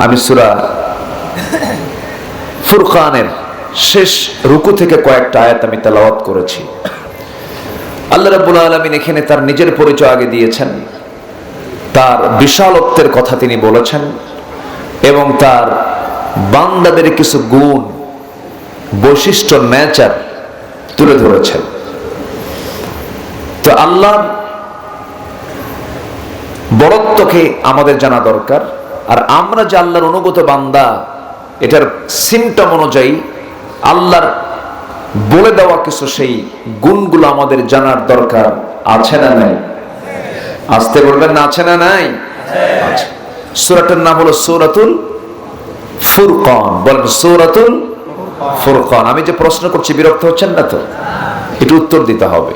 আমি সূরা ফুরকানের শেষ রুকু থেকে কয়েকটা আয়াত আমি তেলাওয়াত করেছি। আল্লাহ রাব্বুল আলামিন এখানে তার নিজের পরিচয় আগে দিয়েছেন, তার বিশালত্বের কথা তিনি বলেছেন এবং তার বান্দাদের কিছু গুণ, বৈশিষ্ট্য, নেচার তুলে ধরেছেন। তো আল্লাহর বড়ত্বকে আমাদের জানা দরকার, আর আমরা যে আল্লাহর অনুগত বান্দা এটার সিমটম অনুযায়ী আল্লাহর বলে দেওয়া কিছু সেই গুণগুলো আমাদের জানার দরকার আছে না নাই? আসতে বলবেন না, আছে না নাই? আছে। সূরাটার নাম হলো সূরাতুল ফুরকান। বলেন সূরাতুল ফুরকান। আমি যে প্রশ্ন করছি বিরক্ত হচ্ছেন না তো? এটা উত্তর দিতে হবে।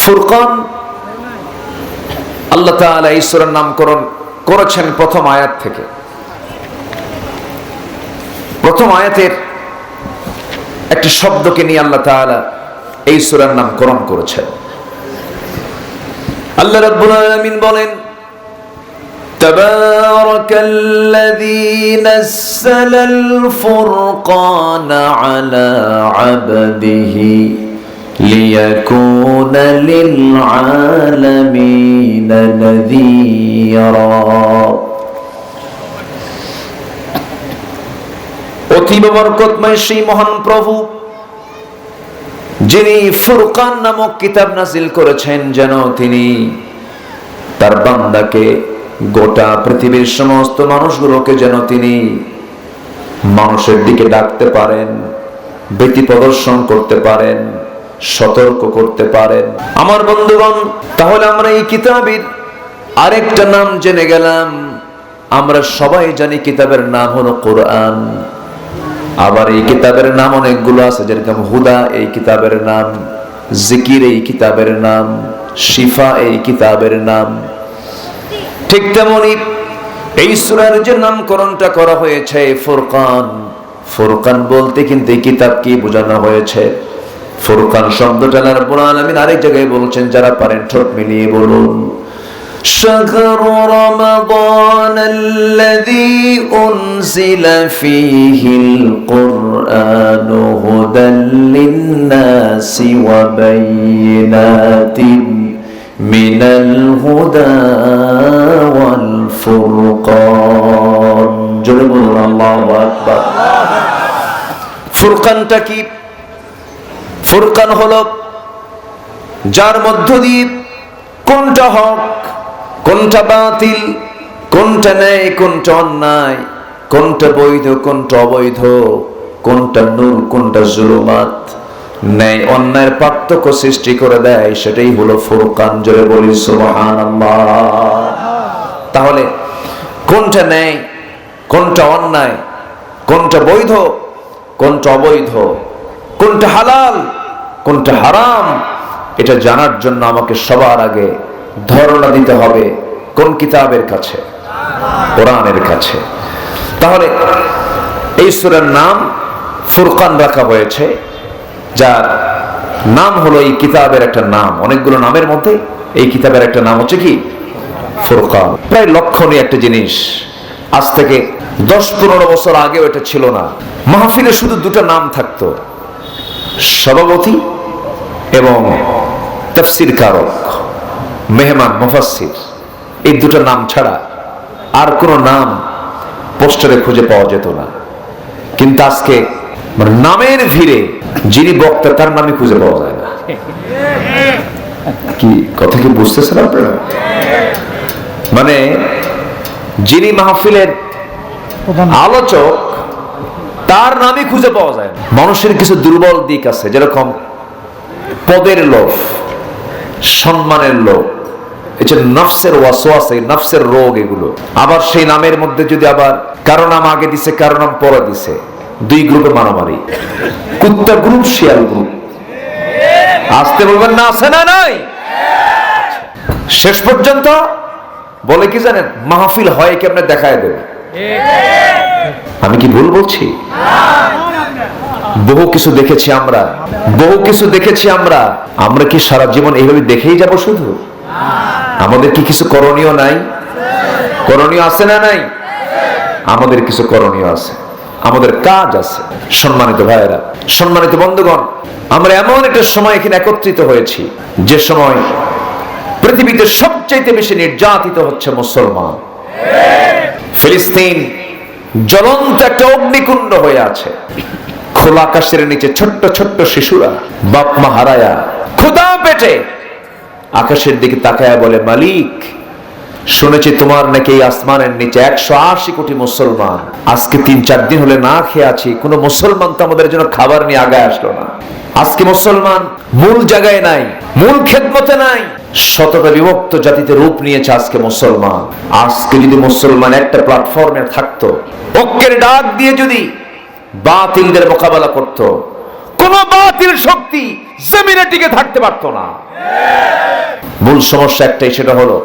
ফুরকান আল্লাহ তাআলা এই সূরার নামকরণ করেছেন প্রথম আয়াত থেকে। প্রথম আয়াতের একটি শব্দকে নিয়ে আল্লাহ তাআলা এই সূরার নামকরণ করেছেন। আল্লাহ রাব্বুল আলামিন বলেন, তাবারাকাল্লাযী নাযালাল ফুরকানা আলা আবদিহি লিয়াকুনা লিল আলামিনা নাযীরা। অতীব বরকতময় সেই মহান প্রভু যিনি ফুরকান নামক কিতাব নাজিল করেছেন, যেন তিনি তার বান্দাকে, গোটা পৃথিবীর সমস্ত মানুষগুলোকে যেন তিনি মানুষের দিকে ডাকতে পারেন, ভীতি প্রদর্শন করতে পারেন, সতর্ক করতে পারেন। আমার বন্ধুগণ, তাহলে আমরা এই কিতাবের আরেকটা নাম জেনে গেলাম। আমরা সবাই জানি কিতাবের নাম হলো কোরআন। আবার এই কিতাবের নাম অনেকগুলো আছে, যেরকম হুদা এই কিতাবের নাম, জিকির এই কিতাবের নাম, শিফা এই কিতাবের নাম। ঠিক তেমনি এই সূরার যে নামকরণটা করা হয়েছে ফুরকান, ফুরকান বলতে কিন্তু এই কিতাব কি বোঝানো হয়েছে? ফুরকান শব্দটা আল্লাহ রাব্বুল আলামিন আরেক জায়গায় বলছেন, যারা পারেন ঠোঁট মিলিয়ে বলুন, شهر رمضان الذي أنزل فيه القرآن هدى للناس وبينات من الهدى والفرقان. جل الله أكبر. ফুরকানটা কি? ফুরকান হলো যার মধ্য দিয়ে কোনটা হক, কোনটা বাতিল, কোনটা ন্যায়, কোনটা অন্যায়, কোনটা বৈধ, কোনটা অবৈধ, কোনটা নূর, কোনটা জুলুমাত, ন্যায় অন্যায়ের পার্থক্য সৃষ্টি করে দেয়, সেটাই হলো ফুরকান। জোরে বলি সুবহানাল্লাহ। তাহলে কোনটা ন্যায়, কোনটা অন্যায়, কোনটা বৈধ, কোনটা অবৈধ, কোনটা হালাল, কোনটা হারাম, এটা জানার জন্য আমাকে সবার আগে ধারণা দিতে হবে কোন কিতাবের কাছে? কোরআনের কাছে। তাহলে এই সূরার নাম ফুরকান রাখা হয়েছে, যার নাম হলো এই কিতাবের একটা নাম। অনেকগুলো নামের মধ্যে এই কিতাবের একটা নাম হচ্ছে কি? ফুরকান। প্রায় লক্ষণীয় একটা জিনিস। আজ থেকে 10-15 বছর আগেও এটা ছিল না। মাহফিলে শুধু দুটো নাম থাকতো, সভাপতি এবং তাফসীর কারক, মেহমান, মুফাসসির। এই দুটো নাম ছাড়া আর কোনো নাম পোস্টারে খুঁজে পাওয়া যেত না। কিন্তু আজকে নামের ভিড়ে যিনি বক্তা তার নামই খুঁজে পাওয়া যায় না। কি কথা কি বুঝতেছেন আপনারা? মানে যিনি মাহফিলের আলোচক তার নামই খুঁজে পাওয়া যায় না। মানুষের কিছু দুর্বল দিক আছে, যেরকম পদের লোভ, সম্মানের লোভ, এই যে নফসের ওয়াসওয়াসা, নফসের রোগ, এগুলো। আবার সেই নামের মধ্যে যদি আবার কারো নাম আগে দিছে, কারো নাম পরে দিছে, দুই গ্রুপে মারামারি, কুত্তা গ্রুপ, শিয়াল গ্রুপ। আসতে বলবেন না, আছে না নাই? শেষ পর্যন্ত বলে কি জানেন, মাহফিল হয় কেমনে দেখায় দেবে। আমি কি ভুল বলছি? বহু কিছু দেখেছি আমরা, বহু কিছু দেখেছি আমরা। আমরা কি সারা জীবন এইভাবে দেখেই যাব শুধু? আমাদের কি কিছু করণীয় নাই? করণীয় আছে না নাই? আমাদের কিছু করণীয় আছে, আমাদের কাজ আছে। সম্মানিত ভাইয়েরা, সম্মানিত বন্ধুগণ, আমরা এমন একটা সময় এখানে একত্রিত হয়েছি যে সময় পৃথিবীতে সবচাইতে বেশি নির্যাতিত হচ্ছে মুসলমান। ফিলিস্তিন জ্বলন্ত একটা অগ্নিকুণ্ড হয়ে আছে। খোলা আকাশের নিচে ছোট্ট ছোট্ট শিশুরা বাপ মা হারায়া ক্ষুধা পেটে আকাশের দিকে তাকায়া বলে, মালিক, শুনেছি তোমার নাকি এই আসমানের নিচে 180 কোটি মুসলমান, আজকে 3-4 দিন হলে না খেয়ে আছি, কোন মুসলমান তো আমাদের জন্য খাবার নিয়ে আগায় আসলো না। আজকে মুসলমান মূল জায়গায় নাই, মূল খেদমতে নাই, শতটা বিভক্ত জাতিতে রূপ নিয়েছে আজকে মুসলমান। আজকে যদি মুসলমান একটা প্ল্যাটফর্মে থাকতো, ঐক্যের ডাক দিয়ে যদি বাতিলদের মোকাবেলা করত, কোন বাতিল শক্তি জমিনে টিকে থাকতে পারতো না। মূল সমস্যা একটাই, সেটা হলো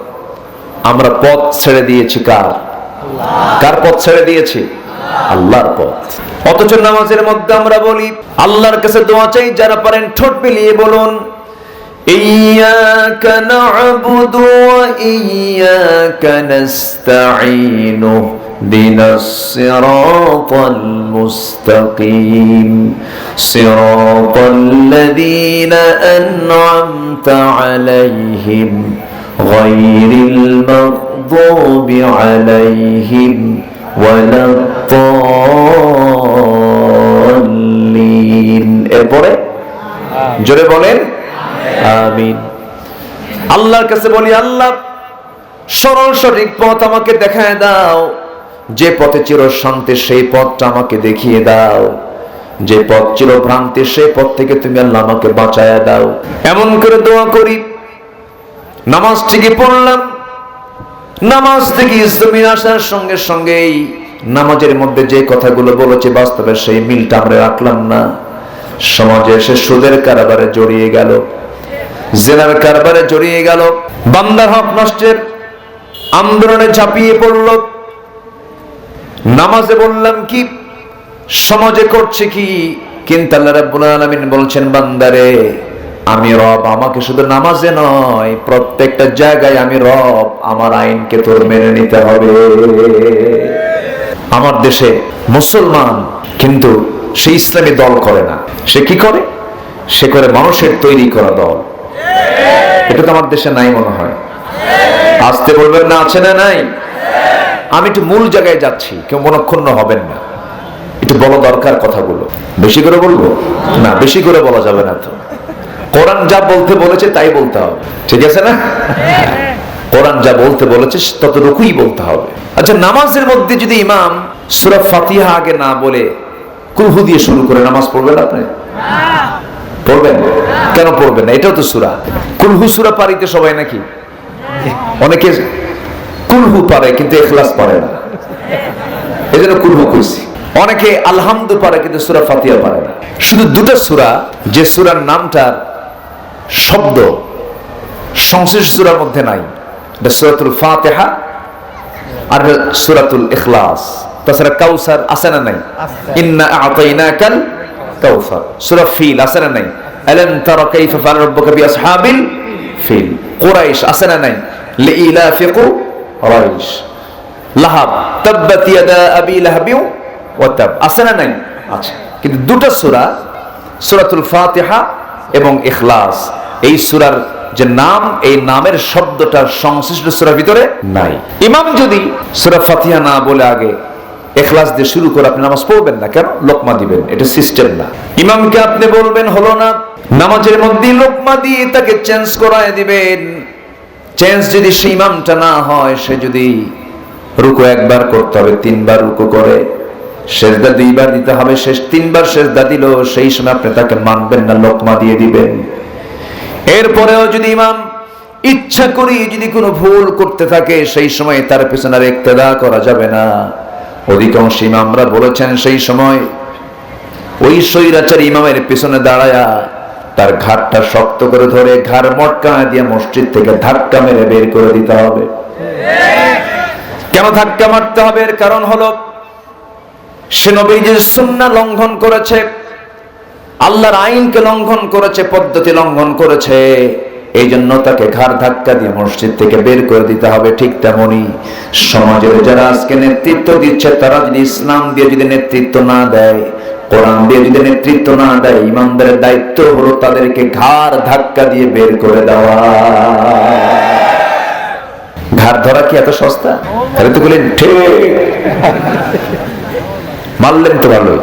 আমরা পথ ছেড়ে দিয়েছি কার পথ ছেড়ে দিয়েছি? আল্লাহর পথ। অথচ নামাজের মধ্যে আমরা বলি, আল্লাহর কাছে দোয়া চাই, যারা পারেন ঠোঁট মিলিয়ে বলুন, ইয়্যাকা না'বুদু ওয়া ইয়্যাকা নাস্তাঈন ইহদিনাস সিরাতাল মুস্তাকিম সিরাতাল্লাযীনা আন'আমতা আলাইহিম গায়রিল মাগদুবি আলাইহিম ওয়ালাদ-দাল্লিন। এরপরে জোরে বলেন আমিন। আল্লাহর কাছে বলি, আল্লাহ সরল সঠিক পথ আমাকে দেখায় দাও, যে পথে চির শান্তি সেই পথটা আমাকে দেখিয়ে দাও, যে পথ চির ভ্রান্তি সেই পথ থেকে তুমি আল্লাহ আমাকে বাঁচায়া দাও। এমন করে দোয়া করি। নামাজ থেকে পড়লাম, নামাজ থেকে জমিন আসার সঙ্গে সঙ্গেই নামাজের মধ্যে যে কথাগুলো বলেছে বাস্তবে সেই মিলটা আমরা রাখলাম না। সমাজে এসে সুদের কারবারে জড়িয়ে গেল, জেনার কারবারে জড়িয়ে গেল, বান্দার হক নষ্টের আন্দোলনে ঝাঁপিয়ে পড়ল। নামাজে বললাম কি, সমাজে করছে কি, কিন্তু আল্লাহ রাব্বুল আলামিন বলছেন, বান্দারে আমি রব, আমাকে শুধু নামাজে নয় প্রত্যেকটা জায়গায় আমি রব, আমার আইনকে তোর মেনে নিতে হবে। আমার দেশে মুসলমান কিন্তু সে ইসলামী দল করে না, সে কি করে? সে করে মানুষের তৈরি করা দল। এটা তো আমার দেশে নাই মনে হয়। আসতে বলবেন না, আছে না নাই? আমি একটু মূল জায়গায় যাচ্ছি, কেউ মনক্ষুণ্ণ হবেন না, একটু বলা দরকার কথাগুলো। বেশি করে বলবো না, বেশি করে বলা যাবে না তো। কোরআন যা বলতে বলেছে তাই বলতে হবে, ঠিক আছে না? কোরআন যা বলতে বলেছে ততটুকুই বলতে হবে। আচ্ছা, নামাজের মধ্যে যদি ইমাম সূরা ফাতিহা আগে না বলে কুলহু দিয়ে শুরু করে নামাজ পড়বেন আপনি? পড়বেন? কেন পড়বেন না? এটাও তো সূরা। কুলহু সূরা পারিতে সবাই নাকি? অনেকে কুলহু পারে কিন্তু ইখলাস পারে না, এজন্য কুলহু কইছি। অনেকে আলহামদু পারে কিন্তু সূরা ফাতিহা পারে না। শুধু দুটো সূরা, যে সূরার নামটার শব্দ সংশ্লিষ্ট সূরার মধ্যে নাই, এটা সূরাতুল ফাতিহা আর সূরাতুল ইখলাস। তাছাড়া কাউসার আছে না নাই? ইন্না আ'তাইনাকাল কাউসার। সূরা ফিল আছে না নাই? আলাম তারা কাইফা ফাআলা রাব্বুকা বিআসহাবিল ফিল। কুরাইশ আছে না নাই? লিইলাফি কুরাইশ। লাহাব, তাব্বাত ইয়াদা আবি লাহাবি ওয়া তাব, আছে না নাই? আছে। কিন্তু দুটো সূরা, সূরাতুল ফাতিহা এবং ইখলাস, এই সূরার যে নাম, এই নামের শব্দটা সংশ্লিষ্ট সূরার ভিতরে নাই। ইমাম যদি সূরা ফাতিহা না বলে আগে ইখলাস দিয়ে শুরু করে আপনি নামাজ পড়বেন না কেন? লোকমা দিবেন, এটা সিস্টেম না। ইমামকে আপনি বলবেন হলো না, নামাজের মধ্যে লোকমা দিয়ে তাকে চেঞ্জ করায় দিবেন। চেঞ্জ যদি সেই ইমামটা না হয়, সে যদি রুকু একবার করতে হবে, 3 বার রুকু করে, সেজদা 2 বার দিতে হবে, শেষ 3 বার সেজদা দিল, সেই সময় আপনি তাকে মানবেন না, লোকমা দিয়ে দিবেন। এরপরেও যদি ইমাম ইচ্ছা করি যদি কোনো ভুল করতে থাকে, সেই সময় তার পেছনে আর ইক্তেদা করা যাবে না। অধিকাংশ ইমামরা বলেছেন সেই সময় ওই স্বৈরাচারী ইমামের পেছনে দাঁড়ায়া তার ঘাড়টা শক্ত করে ধরে ঘাড় মটকা দিয়ে মসজিদ থেকে ধাক্কা মেরে বের করে দিতে হবে। কেন ধাক্কা মারতে হবে? এর কারণ হলো সে নবীজির সুন্নাহ লঙ্ঘন করেছে, আল্লাহর আইনকে লঙ্ঘন করেছে, পদ্ধতি লঙ্ঘন করেছে। এই জন্য তাকে ঘাড় ধাক্কা দিয়ে মসজিদ থেকে বের করে দিতে হবে। ঠিক তেমনি সমাজের যারা আজকে নেতৃত্ব দিচ্ছে, তারা যদি ইসলাম দিয়ে যদি নেতৃত্ব না দেয়, কোরআন দিয়ে যদি নেতৃত্ব না দেয়, ইমানদারের দায়িত্ব হলো তাদেরকে ঘাড় ধাক্কা দিয়ে বের করে দেওয়া। ঘাড় ধরা কি এত সস্তা? তাহলে তো বলেন ঠিক, মারলেন তো ভালো।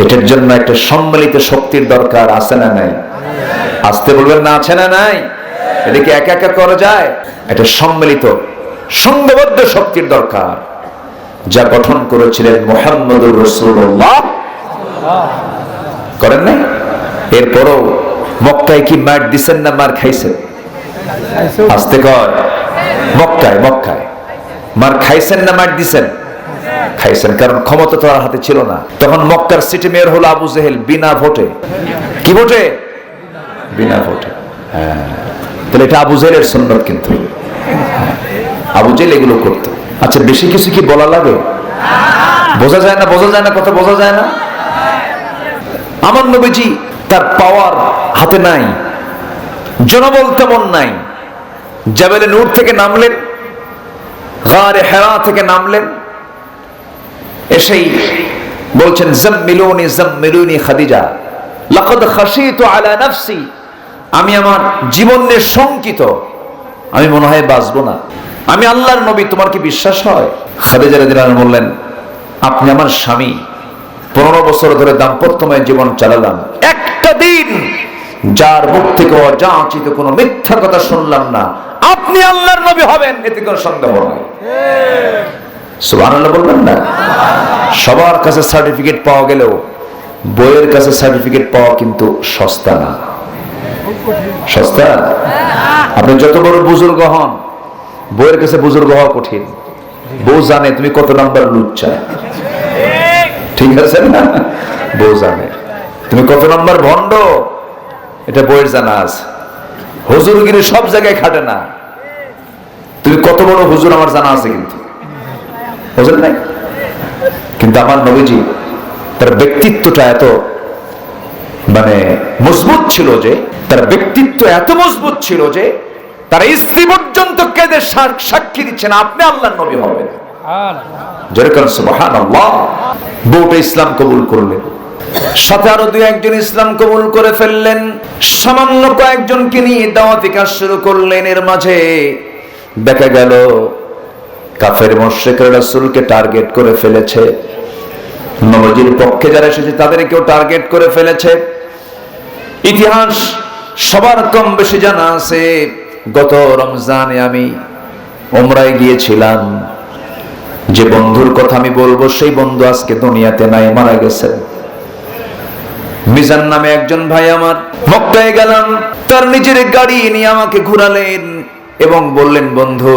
এটার জন্য একটা সম্মিলিত শক্তির দরকার, আছে না নাই? আসতে বলবেন না, আছে না নাই? এটাকে একা একা করা যায়? একটা সম্মিলিত সংঘবদ্ধ শক্তির দরকার, যা গঠন করেছিলেন মুহাম্মদুর রাসূলুল্লাহ। করেন নাই? এরপরও মক্কায় কি মার দিছেন না মার খাইছেন? আসতে কর, মক্কায় মার খাইছেন না মার দিছেন? খাইছেন, কারণ ক্ষমতা তো আর হাতে ছিল না তখন। মক্কার সিটি মেয়র হলো আবু জেহেল, বিনা ভোটে। কি ভোটে? বিনা ভোটে। হ্যাঁ, তাহলে এটা আবু জেহেলের সুন্নাত, কিন্তু আবু জেহেল এগুলো করতো। আচ্ছা, বেশি কিছু কি বলা লাগে? বোঝা যায় না, কথা বোঝা যায় না। আমার নবীজি তার পাওয়ার হাতে নাই, জনবল তেমন নাই। জাবেলে নূর থেকে নামলেন, গারে হেরা থেকে নামলেন, এসেই বলছেন জাম্মিলুনি খাদিজা, লাকাদ খাশিতু আলা নাফসি, আমি আমার জীবন নিয়ে শঙ্কিত, আমি মনে হয় বাঁচবো না, আমি আল্লাহর নবী, তোমার কি বিশ্বাস হয়? খাদিজা রাদিয়াল্লাহু আনহা বললেন, আপনি আমার স্বামী, 15 বছর ধরে দাম্পত্যময় জীবন চালালাম, একটা দিন যার মুখ থেকে অযাচিত কোনো মিথ্যা কথা শুনলাম না, আপনি আল্লাহর নবী হবেন এতে কোনো সন্দেহ নাই। সুবহানাল্লাহ বলবেন না? সবার কাছে সার্টিফিকেট পাওয়া গেলেও বইয়ের কাছে সার্টিফিকেট পাওয়া কিন্তু সস্তা না। সস্তা? আপনি যত বড় বুজুর্গ হন, বইয়ের কাছে বুজুর্গ হওয়া কঠিন। বউ জানে তুমি কত নাম্বার লুচ্চা, ঠিক আছে না? বউ জানে তুমি কত নাম্বার ভণ্ড, এটা বইয়ের জানা আছে। হুজুরগিরি সব জায়গায় খাটে না, তুমি কত বড় হুজুর আমার জানা আছে, কিন্তু বুঝলেন নাই? কিন্তু আমার নবীজি তার ব্যক্তিত্বটা এত মজবুত ছিল যে, তার ব্যক্তিত্ব এত মজবুত ছিল যে তার স্ত্রী পর্যন্ত কেঁদে সাক্ষী দিচ্ছেন আপনি আল্লাহর নবী হবেন। যেরকম সুবহানাল্লাহ। বউটা ইসলাম কবুল করলেন, সাথে আরো 2-1 ইসলাম কবুল করে ফেললেন। সামান্য কয়েকজনকে নিয়ে দাওয়াতি কাজ শুরু করলেন। এর মাঝে দেখা গেল কাফের মুশরিকরা রাসূলকে টার্গেট করে ফেলেছে, নবীজির পক্ষে যারা এসেছে তাদেরকেও টার্গেট করে ফেলেছে। ইতিহাস সবার কম বেশি জানা আছে। গত রমজানে আমি উমরায় গিয়েছিলাম, যে বন্ধুর কথা আমি বলবো সেই বন্ধু আজকে দুনিয়াতে নাই, মারা গেছেন। মিজান নামে একজন ভাই আমার। মক্কায় গেলাম, তার নিজের গাড়ি নিয়ে আমাকে ঘুরালেন এবং বললেন, বন্ধু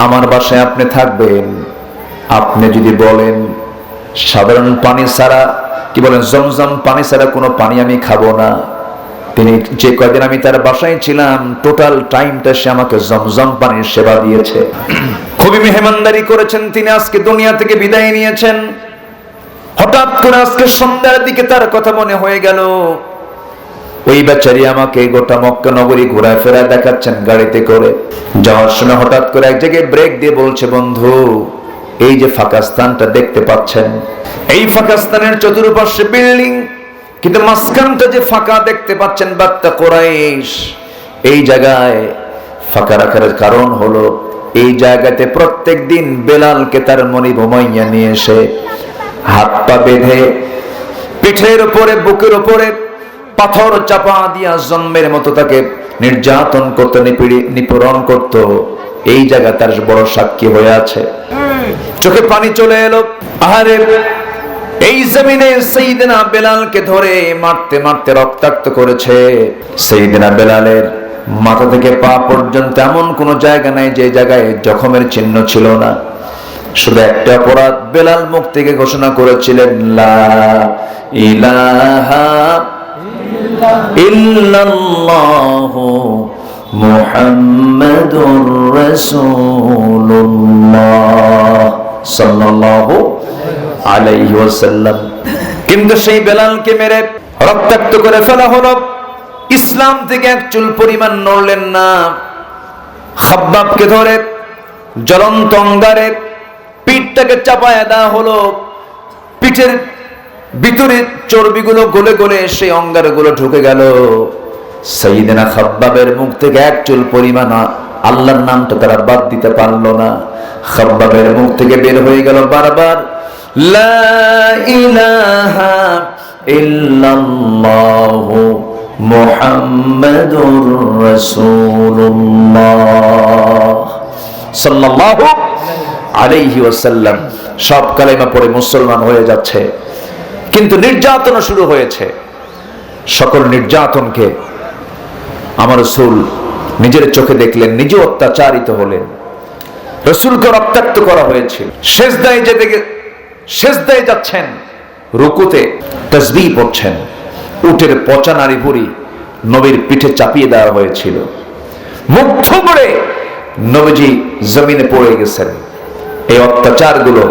আমার বাসায় আপনি থাকবেন, আপনি যদি বলেন সাধারণ পানি ছাড়া, কি বলেন, জমজম পানি ছাড়া কোনো পানি আমি খাবো না। তিনি যে কয়দিন আমি তার বাসায় ছিলাম, টোটাল টাইমটা সে আমাকে জমজম পানির সেবা দিয়েছে। খুবই মেহমানদারি করেছেন তিনি। আজকে দুনিয়া থেকে বিদায় নিয়েছেন। হঠাৎ করে আজকে সন্ধ্যার দিকে তার কথা মনে হয়ে গেল। ওই বেচারি আমাকে গোটা মক্কা নগরী ঘোরায় ফেরা দেখাচ্ছেন গাড়িতে করে। যাওয়ার সময় হঠাৎ করে এক জায়গায় ব্রেক দিয়ে বলছে, বন্ধু এই যে ফাঁকা স্থানটা দেখতে পাচ্ছেন, এই ফাঁকা স্থানের চতুর্পাশে বিল্ডিং, কিন্তু মাঝখানটা যে ফাঁকা দেখতে পাচ্ছেন বাত্তা কুরাইশ, এই জায়গায় ফাঁকা রাখার কারণ হলো এই জায়গাতে প্রত্যেক দিন বেলালকে তার মনি ঘুমাইয়া নিয়ে এসে হাত পা বেঁধে পিঠের উপরে বুকের উপরে পাথর চাপা দিয়া জন্মের মতো তাকে নির্যাতন করতে, নিপীড়ন করত। এই জায়গা তার বড় সাক্ষী হয়ে আছে। চোখে পানি চলে এলো। আহারে, এই জমিনে সাইয়েদনা বেলালকে ধরে মারতে মারতে রক্তাক্ত করেছে। সাইয়েদনা বেলালের মাথা থেকে পা পর্যন্ত এমন কোন জায়গা নাই যে জায়গায় জখমের চিহ্ন ছিল না। শুধু একটা অপরাধ, বেলাল মুখ থেকে ঘোষণা করেছিলেন, লা ইলাহা ইল্লাল্লাহু মুহাম্মাদুর রাসূলুল্লাহ সাল্লাল্লাহু আলাইহি ওয়াসাল্লাম। কিন্তু সেই বেলালকে মেরে রক্তাক্ত করে ফেলা হলো। ইসলাম থেকে এক চুল পরিমাণ নড়লেন না। খাব্বাবকে ধরে জ্বলন্ত অঙ্গারে পিঠটাকে চাপায় দেওয়া হলো। পিঠের ভিতরে চর্বিগুলো গলে গলে সেই অঙ্গারগুলো ঢুকে গেল। সাইয়েদনা খাব্বাবের মুখ থেকে এক চুল পরিমাণ আল্লাহর নামটা তারা বাদ দিতে পারলো না। খাব্বাবের মুখ থেকে বের হয়ে গেল বারবার লা ইলাহা ইল্লাল্লাহু মুহাম্মাদুর রাসূলুল্লাহ সাল্লাল্লাহু আলাইহি ওয়াসাল্লাম। সব কালেমা পড়ে মুসলমান হয়ে যাচ্ছে, কিন্তু নির্যাতন শুরু হয়েছে। সকল নির্যাতনকে আমার রাসূল নিজের চোখে দেখলেন, নিজে অত্যাচারিত হলেন। রাসূলকে রক্তাক্ত করা হয়েছিল। সেজদায় যাচ্ছেন, রুকুতে তাসবিহ পড়ছেন, উটের পচা নাড়ি ভুঁড়ি নবীর পিঠে চাপিয়ে দেওয়া হয়েছিল। মুখ থুবড়ে নবীজি জমিনে পড়ে গেছেন। এই অত্যাচারগুলো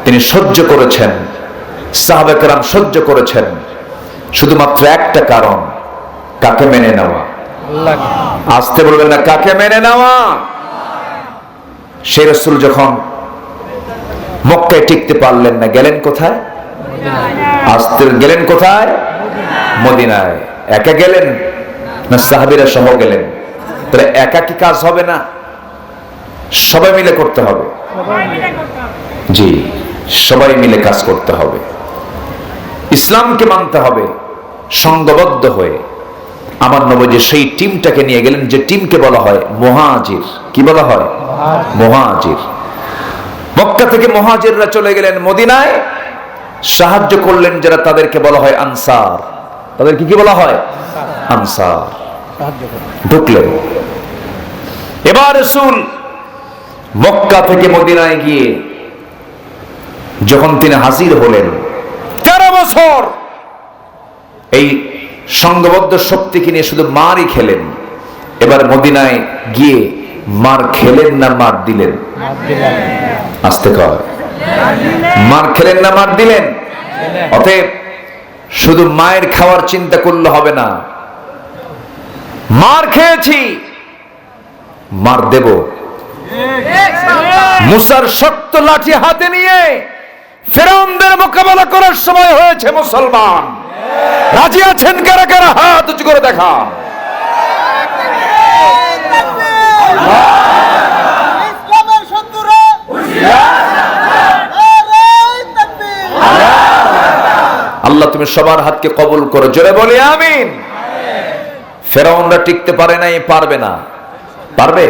তিনি সহ্য করেছেন, সাহাবা কেরাম সহ্য করেছেন, শুধুমাত্র একটা কারণ, কাকে মেনে নেওয়া। আসতে বলবেন না, কাকে মেনে নেওয়া। সেই রাসূল যখন মক্কায় টিকতে পারলেন না, গেলেন কোথায়? আসতে গেলেন কোথায়? মদিনায়। একা গেলেন না সাহাবীরা সহ গেলেন? তাহলে একা কি কাজ হবে না? সবাই মিলে করতে হবে। জি, সবাই মিলে কাজ করতে হবে। ইসলামকে মানতে হবে সংঘবদ্ধ হয়ে। আমার নবী সেই টিমটাকে নিয়ে গেলেন যে টিমকে বলা হয় মুহাজির। কি বলা হয়? মুহাজির। মক্কা থেকে মুহাজিররা চলে গেলেন মদিনায়, সাহায্য করলেন যারা, তাদেরকে বলা হয় আনসার। তাদেরকে কি বলা হয়? আনসার। ঢুকলেন। এবার রাসূল মক্কা থেকে মদিনায় গিয়ে যখন তিনি হাজির হলেন, 13 বছর এই সংঘবদ্ধ শক্তিকে নিয়ে শুধু মারই খেলেন। এবার মদিনায় গিয়ে মার খেলেন না মার দিলেন? আসতে কয়, মার খেলেন না মার দিলেন? অতএব শুধু মায়ের খাওয়ার চিন্তা করলে হবে না। মার খেয়েছি, মার দেব। মুসার শক্ত লাঠি হাতে নিয়ে ফেরাউনদের মোকাবেলা করার সময় হয়েছে। মুসলমান রাজি আছেন কারা কারা? হাত উঁচু করে দেখা। আল্লাহ তুমি সবার হাতকে কবুল করো, জোরে বলি আমিন। ফেরাউনরা টিকতে পারে নাই, পারবে না। পারবে?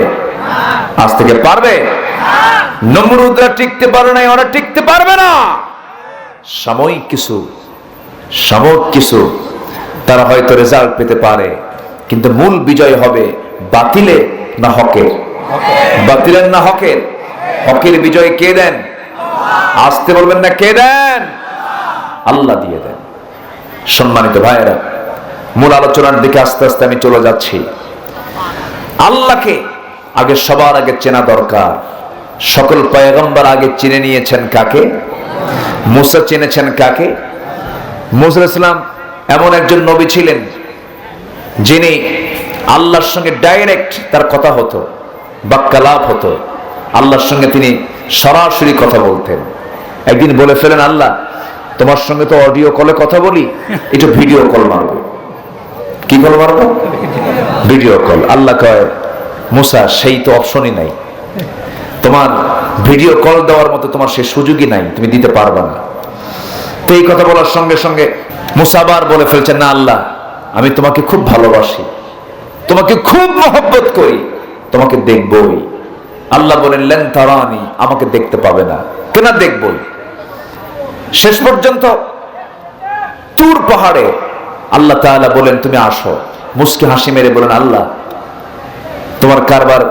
আজ থেকে পারবে? নমরুদরা টিকতে পারে নাই, ওরা টিকতে পারবে না। সাময়িক কিছু তারা হয়তো রেজাল্ট পেতে পারে, কিন্তু মূল বিজয় হবে বাতিলে না হকের? বাতিলের না হকের? হকের বিজয় কে দেন? আসতে বলবেন না, কে দেন? আল্লাহ দিয়ে দেন। সম্মানিত ভাইয়েরা, মূল আলোচনার দিকে আস্তে আস্তে আমি চলে যাচ্ছি। আল্লাহকে আগে সবার আগে চেনা দরকার। সকল পয়গম্বর আগে চিনে নিয়েছেন কাকে? মুসা চিনেছেন কাকে? মুসা আলাইহিস সালাম এমন একজন নবী ছিলেন যিনি আল্লাহর সঙ্গে ডাইরেক্ট তার কথা হতো, বাক্যালাপ হতো। আল্লাহর সঙ্গে তিনি সরাসরি কথা বলতেন। একদিন বলে ফেলেন, আল্লাহ তোমার সঙ্গে তো অডিও কলে কথা বলি, একটু ভিডিও কল মারবো। কি কল মারবো? Video call. আল্লাহ কয়, মুসা সেই তো অপশনই নাই, তোমার ভিডিও কল দেওয়ার মতো তোমার সে সুযোগই নাই, তুমি দিতে পারবে না। তো এই কথা বলার সঙ্গে সঙ্গে মুসা আবার বলে ফেলছেন, না আল্লাহ আমি তোমাকে খুব ভালোবাসি, তোমাকে খুব মহব্বত করি, তোমাকে দেখবই। আল্লাহ বলেন, লেন তারানি, আমাকে দেখতে পাবে না। কেন দেখবই? শেষ পর্যন্ত তুর পাহাড়ে আল্লাহ তাআলা বলেন, তুমি আসো। মুস্কি হাসি মেরে বলেন, আল্লাহ তোমার কারবার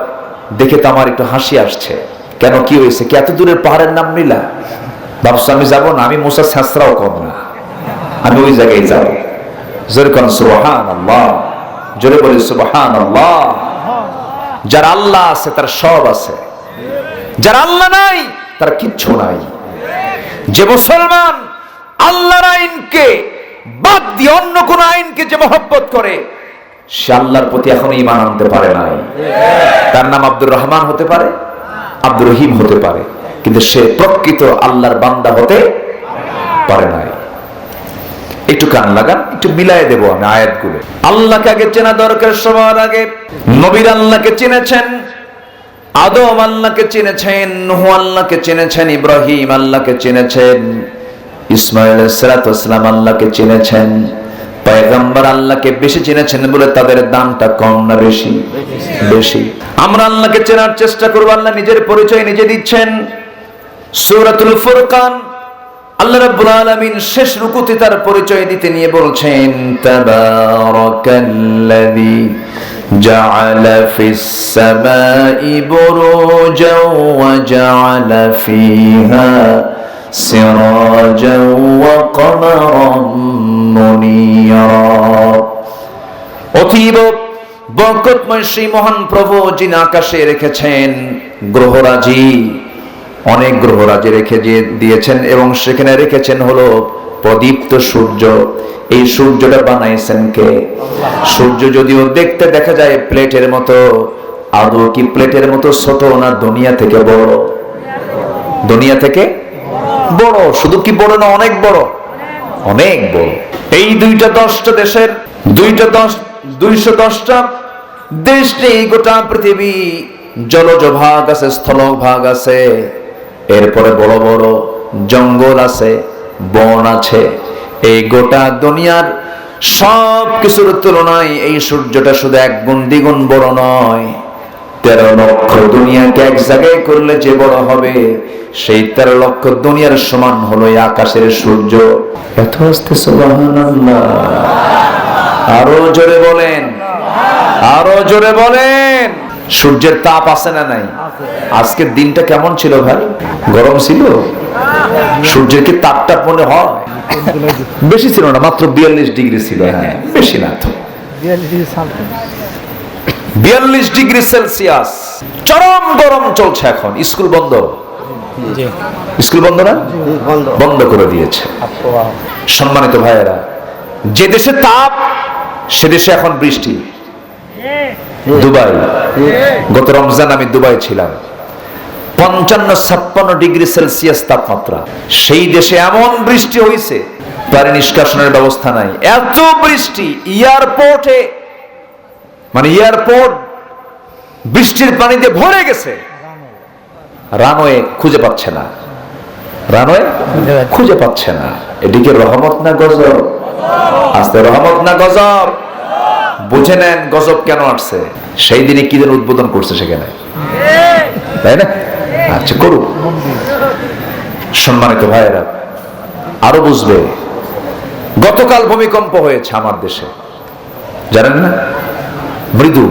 দেখে তো আমার একটু হাসি আসছে। কেন, কি হয়েছে? কি এত দূরের পাহাড়ের নাম নিলা? ভাবছো আমি যাবো না? আমি মুসা শাস্ত্রাও কম না, আমি ওই জায়গায় যাবো। জোরে কোন সুবহানাল্লাহ, জোরে বলি সুবহানাল্লাহ। যার আল্লাহ আছে তার সব আছে, যার আল্লাহ নাই তার কিচ্ছু নাই। যে মুসলমান আল্লাহর আইনকে বাদ দিয়ে অন্য কোন আইনকে যে মহব্বত করে, সে আল্লাহর প্রতি এখনো ঈমান আনতে পারে নাই। তার নাম আব্দুর রহমান হতে পারে, আব্দুর রহিম হতে পারে, কিন্তু সে প্রকৃত আল্লাহর বান্দা হতে পারে নাই। একটু কান লাগান, একটু মিলাই দেবো আমি আয়াতগুলো। আল্লাহকে আগে চেনা দরকার। সবার আগে নবীর আল্লাহকে চিনেছেন, আদম আল্লাহকে চিনেছেন, নূহ আল্লাহকে চিনেছেন, ইব্রাহিম আল্লাহকে চিনেছেন, ইসমাঈল আলাইহিস সালাতু ওয়াস সালাম আল্লাহকে চিনেছেন। পয়গম্বর আল্লাহকে বেশি চিনেছেন বলে তাদের দামটা কম না বেশি? বেশি। আমরা আল্লাহকে চেনার চেষ্টা করব। আল্লাহ নিজের পরিচয় নিজে দিচ্ছেন। সূরাতুল ফুরকান আল্লাহ রাব্বুল আলামিন শেষ রুকুতে তার পরিচয় দিতে নিয়ে বলছেন, তাবারাকাল্লাযী জাআলা ফিস সামাই বুরুজাও ওয়া জাআলা ফিহা সিরাজাও ওয়া কমারাম মুনীরা। অতীব বরকতময় সেই মহান প্রভু যিনি আকাশে রেখেছেন গ্রহরাজি, অনেক গ্রহরাজি রেখে দিয়েছেন এবং সেখানে রেখেছেন হলো প্রদীপ্ত সূর্য। এই সূর্যটা বানাইছেন কে? সূর্য যদিও দেখতে দেখা যায় প্লেটের মতো, আদৌ কি প্লেটের মতো ছোট না দুনিয়া থেকে বড়? দুনিয়া থেকে বড়। শুধু কি বড় না, অনেক বড়, অনেক বড়। এই 210টা দেশের 210টা দেশ নেই গোটা পৃথিবী। জলজ ভাগ আছে, স্থল ভাগ আছে, এরপরে বড় বড় জঙ্গল আছে, বন আছে। এই গোটা দুনিয়ার সব কিছুর তুলনায় এই সূর্যটা শুধু এক গুণ দ্বিগুণ বড় নয়। 13 লক্ষ দুনিয়াকে এক জায়গায় করলে যে বড় হবে, সেই 13 লক্ষ দুনিয়ার সমান হলো এই আকাশের সূর্য। এত আস্তে সুবহানাল্লাহ। আরো জোরে বলেন, আরো জোরে বলেন। সূর্যের তাপ আছে না নাই? আজকের দিনটা কেমন ছিল ভাই? গরম ছিল? সূর্যের কি তাপটা মনে হয়? বেশি ছিল না, মাত্র 42 ডিগ্রি ছিল। হ্যাঁ, বেশি না তো, 42 ডিগ্রি সেলসিয়াস। চরম গরম চলছে এখন। স্কুল বন্ধ, স্কুল বন্ধ না? বন্ধ করে দিয়েছে। সম্মানিত ভাইয়েরা, যে দেশে তাপ সে দেশে এখন বৃষ্টি। দুবাই, গত রমজান আমি দুবাই ছিলাম। 55-56 ডিগ্রি সেলসিয়াস তাপমাত্রা। সেই দেশে এমন বৃষ্টি হয়েছে, পানি নিষ্কাশনের ব্যবস্থা নাই, এত বৃষ্টি। এয়ারপোর্টে, মানে এয়ারপোর্ট বৃষ্টির পানিতে ভরে গেছে। রানওয়ে খুঁজে পাচ্ছে না, রানওয়ে খুঁজে পাচ্ছে না। এদিকে রহমত না গজব? আস্তে রহমত না গজব? বুঝে নেন গজব কেন আসছে। সেই দিনে কি যেন উদ্বোধন করছে সেখানে, তাই না? আচ্ছা, করুক। সম্মানিত ভাইয়েরা, আরো বুঝবে, গতকাল ভূমিকম্প হয়েছে আমার দেশে, জানেন না? মৃদু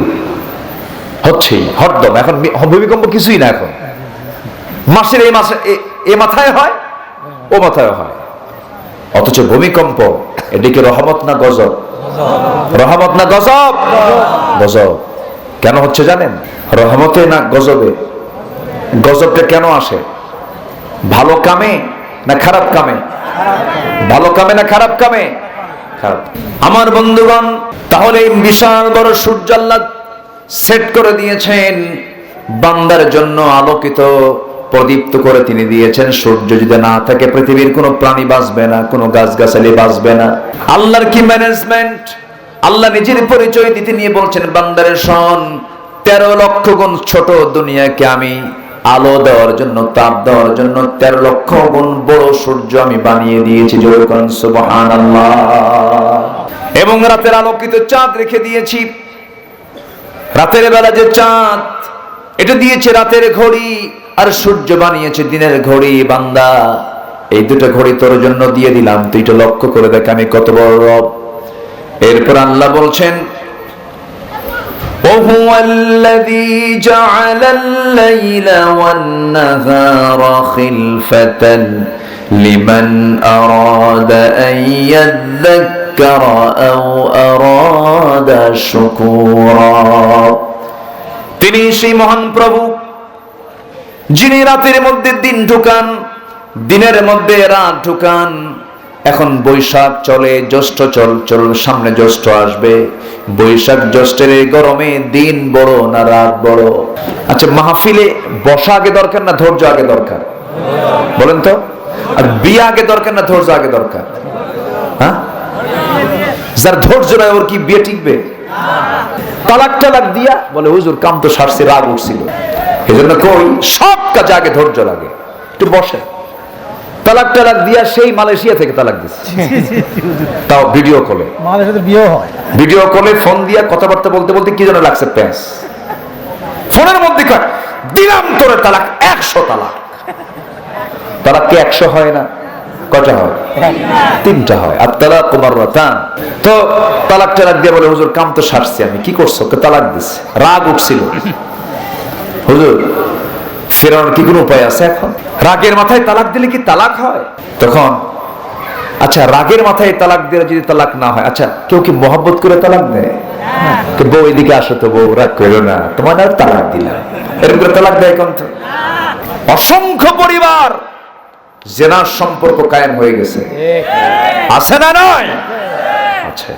হচ্ছেই, হরদম। এখন ভূমিকম্প কিছুই না। এখন মাসের এই মাসে এ মাথায় হয়, ও মাথায় হয়, অথচ ভূমিকম্প। এদিকে রহমত না গজব? রহমত না গজব? গজব। কেন হচ্ছে জানেন? রহমতে না গজবে? গজবটা কেন আসে? ভালো কামে না খারাপ কামে? ভালো কামে না খারাপ কামে? খারাপ। আমার বন্ধুগণ, তাহলে এই বিশাল বড় সূর্য আল্লাহ সেট করে দিয়েছেন বান্দার জন্য, আলোকিত প্রদীপ্ত করে তিনি দিয়েছেন। সূর্য যদি না থাকে পৃথিবীর কোনো প্রাণী বাঁচবে না, কোনো গাছগাছালি বাঁচবে না। আল্লাহর কি ম্যানেজমেন্ট! আল্লাহ নিজের পরিচয় দিতে নিয়ে বলছেন, বান্দারে শোন, 13 লক্ষ গুণ ছোট দুনিয়াকে আমি আলো দেওয়ার জন্য, তাপ দেওয়ার জন্য 13 লক্ষ গুণ বড় সূর্য আমি বানিয়ে দিয়েছি। জোরে বলেন সুবহানাল্লাহ। এবং রাতের আলোকিত চাঁদ রেখে দিয়েছি। রাতের বেলা যে চাঁদ, এটা দিয়েছে রাতের ঘড়ি, আর সূর্য বানিয়েছে দিনের ঘড়ি। বান্দা, এই দুটো ঘড়ি তোর জন্য দিয়ে দিলাম, তুই তো লক্ষ্য করে দেখ আমি কত বড় রব। এরপর আল্লাহ বলছেন, وهو الذي جعل الليل والنهار خلفة لمن أراد أن يذكر أو أراد شكورا। তিনি সেই মহান প্রভু যিনি রাতের মধ্যে দিন ঢুকান, দিনের মধ্যে রাত ঢুকান, এখন বৈশাখ চলে, জ্যৈষ্ঠ চল সামনে জ্যৈষ্ঠ আসবে। বৈশাখ জ্যৈষ্ঠের এই গরমে দিন বড় না রাত বড়? আচ্ছা, মাহফিলে বসা আগে দরকার না ধৈর্য আগে দরকার? বলেন তো। আর বিয়ে আগে দরকার না ধৈর্য আগে দরকার? হ্যাঁ, যার ধৈর্য নাই ওর কি বিয়ে টিকবে? তালাক দিয়া বলে হুজুর কাম তো সারছে, রাগ উঠছিল। এই জন্য কই সব কাজে আগে ধৈর্য লাগে। একটু বসে। তালাক দিয়া সেই মালয়েশিয়া থেকে তালাক দিচ্ছে, তাও ভিডিও কলে। ভিডিও কলে ফোন দিয়া কথাবার্তা বলতে বলতে কি যেন লাগছে প্যাঁচ। ফোনের মধ্যে দিলাম তোরে তালাক, 100 তালাক। তালাক কি 100 হয় না? কয়টা হয়? 3টা হয়। আর তালাক মাররাতান। তো তালাক দিয়ে বলে হুজুর কাম তো সারছি, আমি কি করছো? তালাক দিছে, রাগ উঠছিল। হুজুর ফেরানোর কি কোনো উপায় আছে? এখন রাগের মাথায় তালাক দিলে কি তালাক হয়? তখন আচ্ছা, রাগের মাথায় তালাক দিলে যদি তালাক না হয়, আচ্ছা কেউ কি মহব্বত করে তালাক দেয়? বউ এদিকে আসো তো, বউ রাগ করো না, তোমার আর তালাক দিলাম, এরকম করে তালাক দেয় কোন? অসংখ্য পরিবার জেনার সম্পর্ক কায়েম হয়ে গেছে, আছে না নয়? আছে।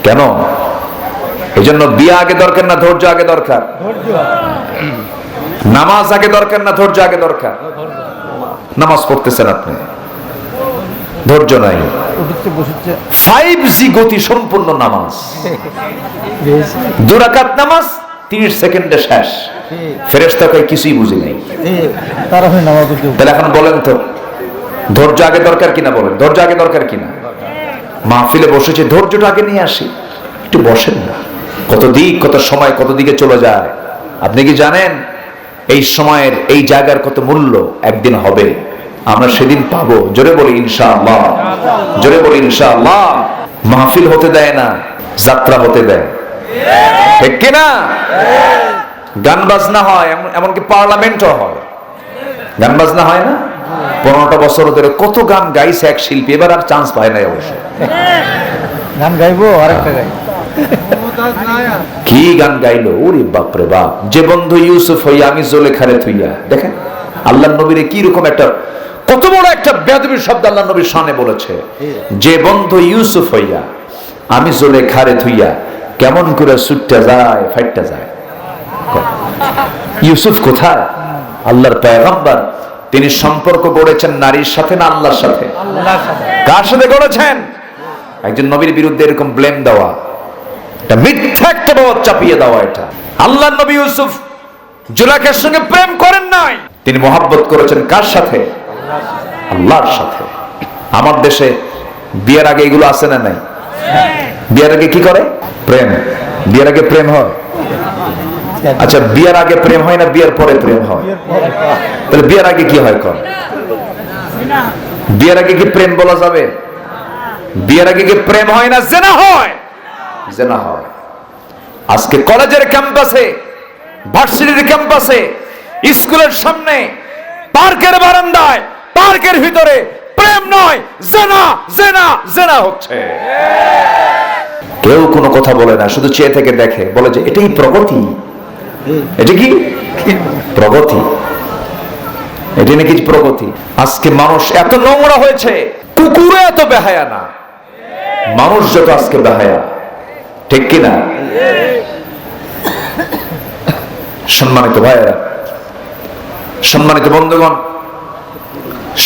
কেন? এই জন্য বিয়ে আগে দরকার না ধৈর্য আগে দরকার? নামাজ আগে দরকার না ধৈর্য আগে দরকার? নামাজ পড়তেছেন আপনি, ধৈর্য নাই। 5G গতি সম্পূর্ণ নামাজ, 2 রাকাত নামাজ 30 সেকেন্ডে শেষ। ফেরেশতা কই কিছুই বুঝি নাই। তাহলে এখন বলেন তো ধৈর্য আগে দরকার কিনা? বলেন ধৈর্য আগে দরকার কিনা? মাহফিলে বসেছে, ধৈর্যটা আগে নিয়ে আসি। একটু বসেন না, কত দিক কত সময় কত দিকে চলে যায়। আপনি কি জানেন এই সময়ের এই জায়গার কত মূল্য একদিন হবে? আমরা সেদিন পাবো। জোরে বলি ইনশাআল্লাহ, জোরে বলি ইনশাআল্লাহ। মাহফিল হতে দেয় না, যাত্রা হতে দেয়, ঠিক কিনা? গান বাজনা হয়, এমনকি পার্লামেন্টও হয়। গান বাজনা হয় না? 15টা বছর ধরে কত গান গাইছে এক শিল্পী, এবার আর চান্স পায় নাই অবশ্য। গান গাইবো আরেকটা গাই, কি গান গাইলো! ওরে বাপ রে বাপ। যে বন্ধু ইউসুফ হইয়া আমি জুলেখারে থুইয়া। দেখেন আল্লাহর নবীরে কি রকম একটা, কত বড় একটা বেয়াদবির শব্দ আল্লাহর নবীর শানে বলেছে। যে বন্ধু ইউসুফ হইয়া আমি জুলেখারে থুইয়া, কেমন করে ছুটতে যায় ফাইটটা যায়। ইউসুফ কোথায়? আল্লাহর পয়গম্বর, তিনি সম্পর্ক গড়েছেন নারীর সাথে না আল্লাহর সাথে? কার সাথে গড়েছেন? একজন নবীর বিরুদ্ধে এরকম ব্লেম দেওয়া, এটা মিথ্যা একটা বাদ চাপিয়ে দেওয়া। এটা আল্লাহর নবী ইউসুফ জুলাইখার সঙ্গে প্রেম করেন নাই, তিনি মহব্বত করেছেন কার সাথে? আল্লাহর সাথে। আমার দেশে বিয়ের আগে এগুলো আছে না নাই? বিয়ের আগে কি করে? প্রেম। বিয়ের আগে প্রেম হয়? আচ্ছা, বিয়ের আগে প্রেম হয় না বিয়ের পরে প্রেম হয়? তাহলে বিয়ের আগে কি হয়? কোন বিয়ের আগে কি প্রেম বলা যাবে? বিয়ের আগে কি প্রেম হয় না জেনা হয়? জেনা হয়। আজকে কলেজের ক্যাম্পাসে, ভার্সিটির ক্যাম্পাসে, স্কুলের সামনে, পার্কের বারান্দায়, পার্কের ভিতরে প্রেম নয়, জেনা জেনা জেনা হচ্ছে। কেউ কোনো কথা বলে না, শুধু চেয়ে থেকে দেখে, বলে যে এটাই প্রগতি। এটা কি প্রগতি? এটা নাকি প্রগতি? আজকে মানুষ এত নোংরা হয়েছে, কুকুরে এত বেহায়া না, মানুষ যত আজকে বেহায়া, ঠিক কিনা? সম্মানিত ভাইয়েরা, সম্মানিত বন্ধুগণ,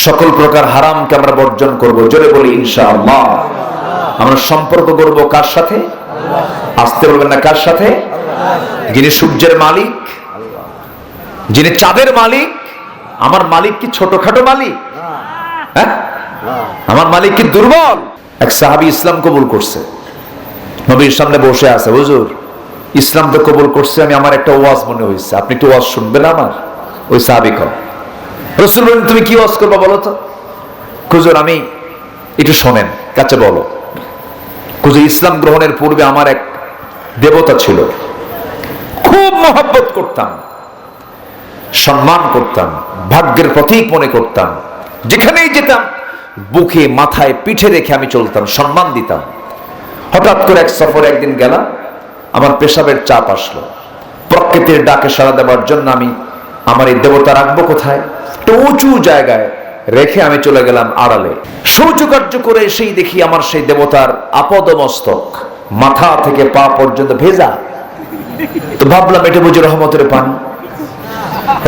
সকল প্রকার হারামকে আমরা বর্জন করব। জোরে বলি ইনশাআল্লাহ। আমরা সম্পর্ক করব কার সাথে? আসতে বলবেন না, কার সাথে? যিনি সূর্যের মালিক, যিনি চাঁদের মালিক। আমার মালিক কি ছোটখাটো মালিক? হ্যাঁ, আমার মালিক কি দুর্বল? এক সাহাবী ইসলাম কবুল করছে, নবীর সামনে বসে আছে, হুজুর ইসলাম তো কবুল করছে, আমি আমার একটা ওয়াজ মনে হয়েছে, আপনি একটু ওয়াজ শুনবেন আমার? ওই সাহাবী কয়, রাসূল বলেন তুমি কি ওয়াজ করবা বলো তো? হুজুর আমি একটু শোনেন, কাছে বলো। হুজুর ইসলাম গ্রহণের পূর্বে আমার এক দেবতা ছিল, খুব মহব্বত করতাম, সম্মান করতাম, ভাগ্যের প্রতীক মনে করতাম, যেখানেই যেতাম বুকে মাথায় পিঠে রেখে আমি চলতাম, সম্মান দিতাম। হঠাৎ করে এক সফরে একদিন গেলাম, আমার পেশাবের চাপ আসলো। প্রকৃতির ডাকে সাড়া দেওয়ার জন্য আমি আমার এই দেবতা রাখবো কোথায়? একটা উঁচু জায়গায় রেখে আমি চলে গেলাম আড়ালে। শৌচকার্য করে সেই দেখি আমার সেই দেবতার আপদমস্তক মাথা থেকে পা পর্যন্ত ভেজা। তো ভাবলাম এটা বুঝি রহমতের পানি।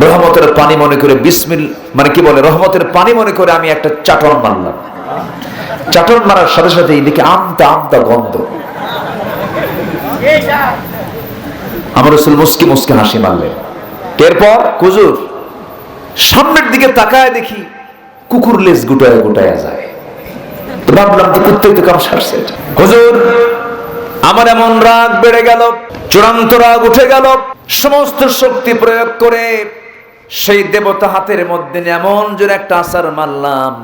রহমতের পানি মনে করে বিসমিল মানে কি বলে রহমতের পানি মনে করে আমি একটা চাটন মারলাম। চাটন মারার সাথে সাথে এইদিকে আমতা আমতা গন্ধ। আমার রাসূল মুস্কি মুস্কি হাসি মারলেন। এরপর হুজুর সামনের দিকে তাকায় দেখি কুকুর লেজ গুটায় গুটায় যায়। তো ভাবলাম তো কুত্তাই তো কাম সারছে। হুজুর আমার এমন রাগ বেড়ে গেল, চূড়ান্ত রাগ উঠে গেল। সমস্ত শক্তি প্রয়োগ করে সেই দেবতা হাতের মধ্যে এমন জোরে একটা আছাড় মারলাম,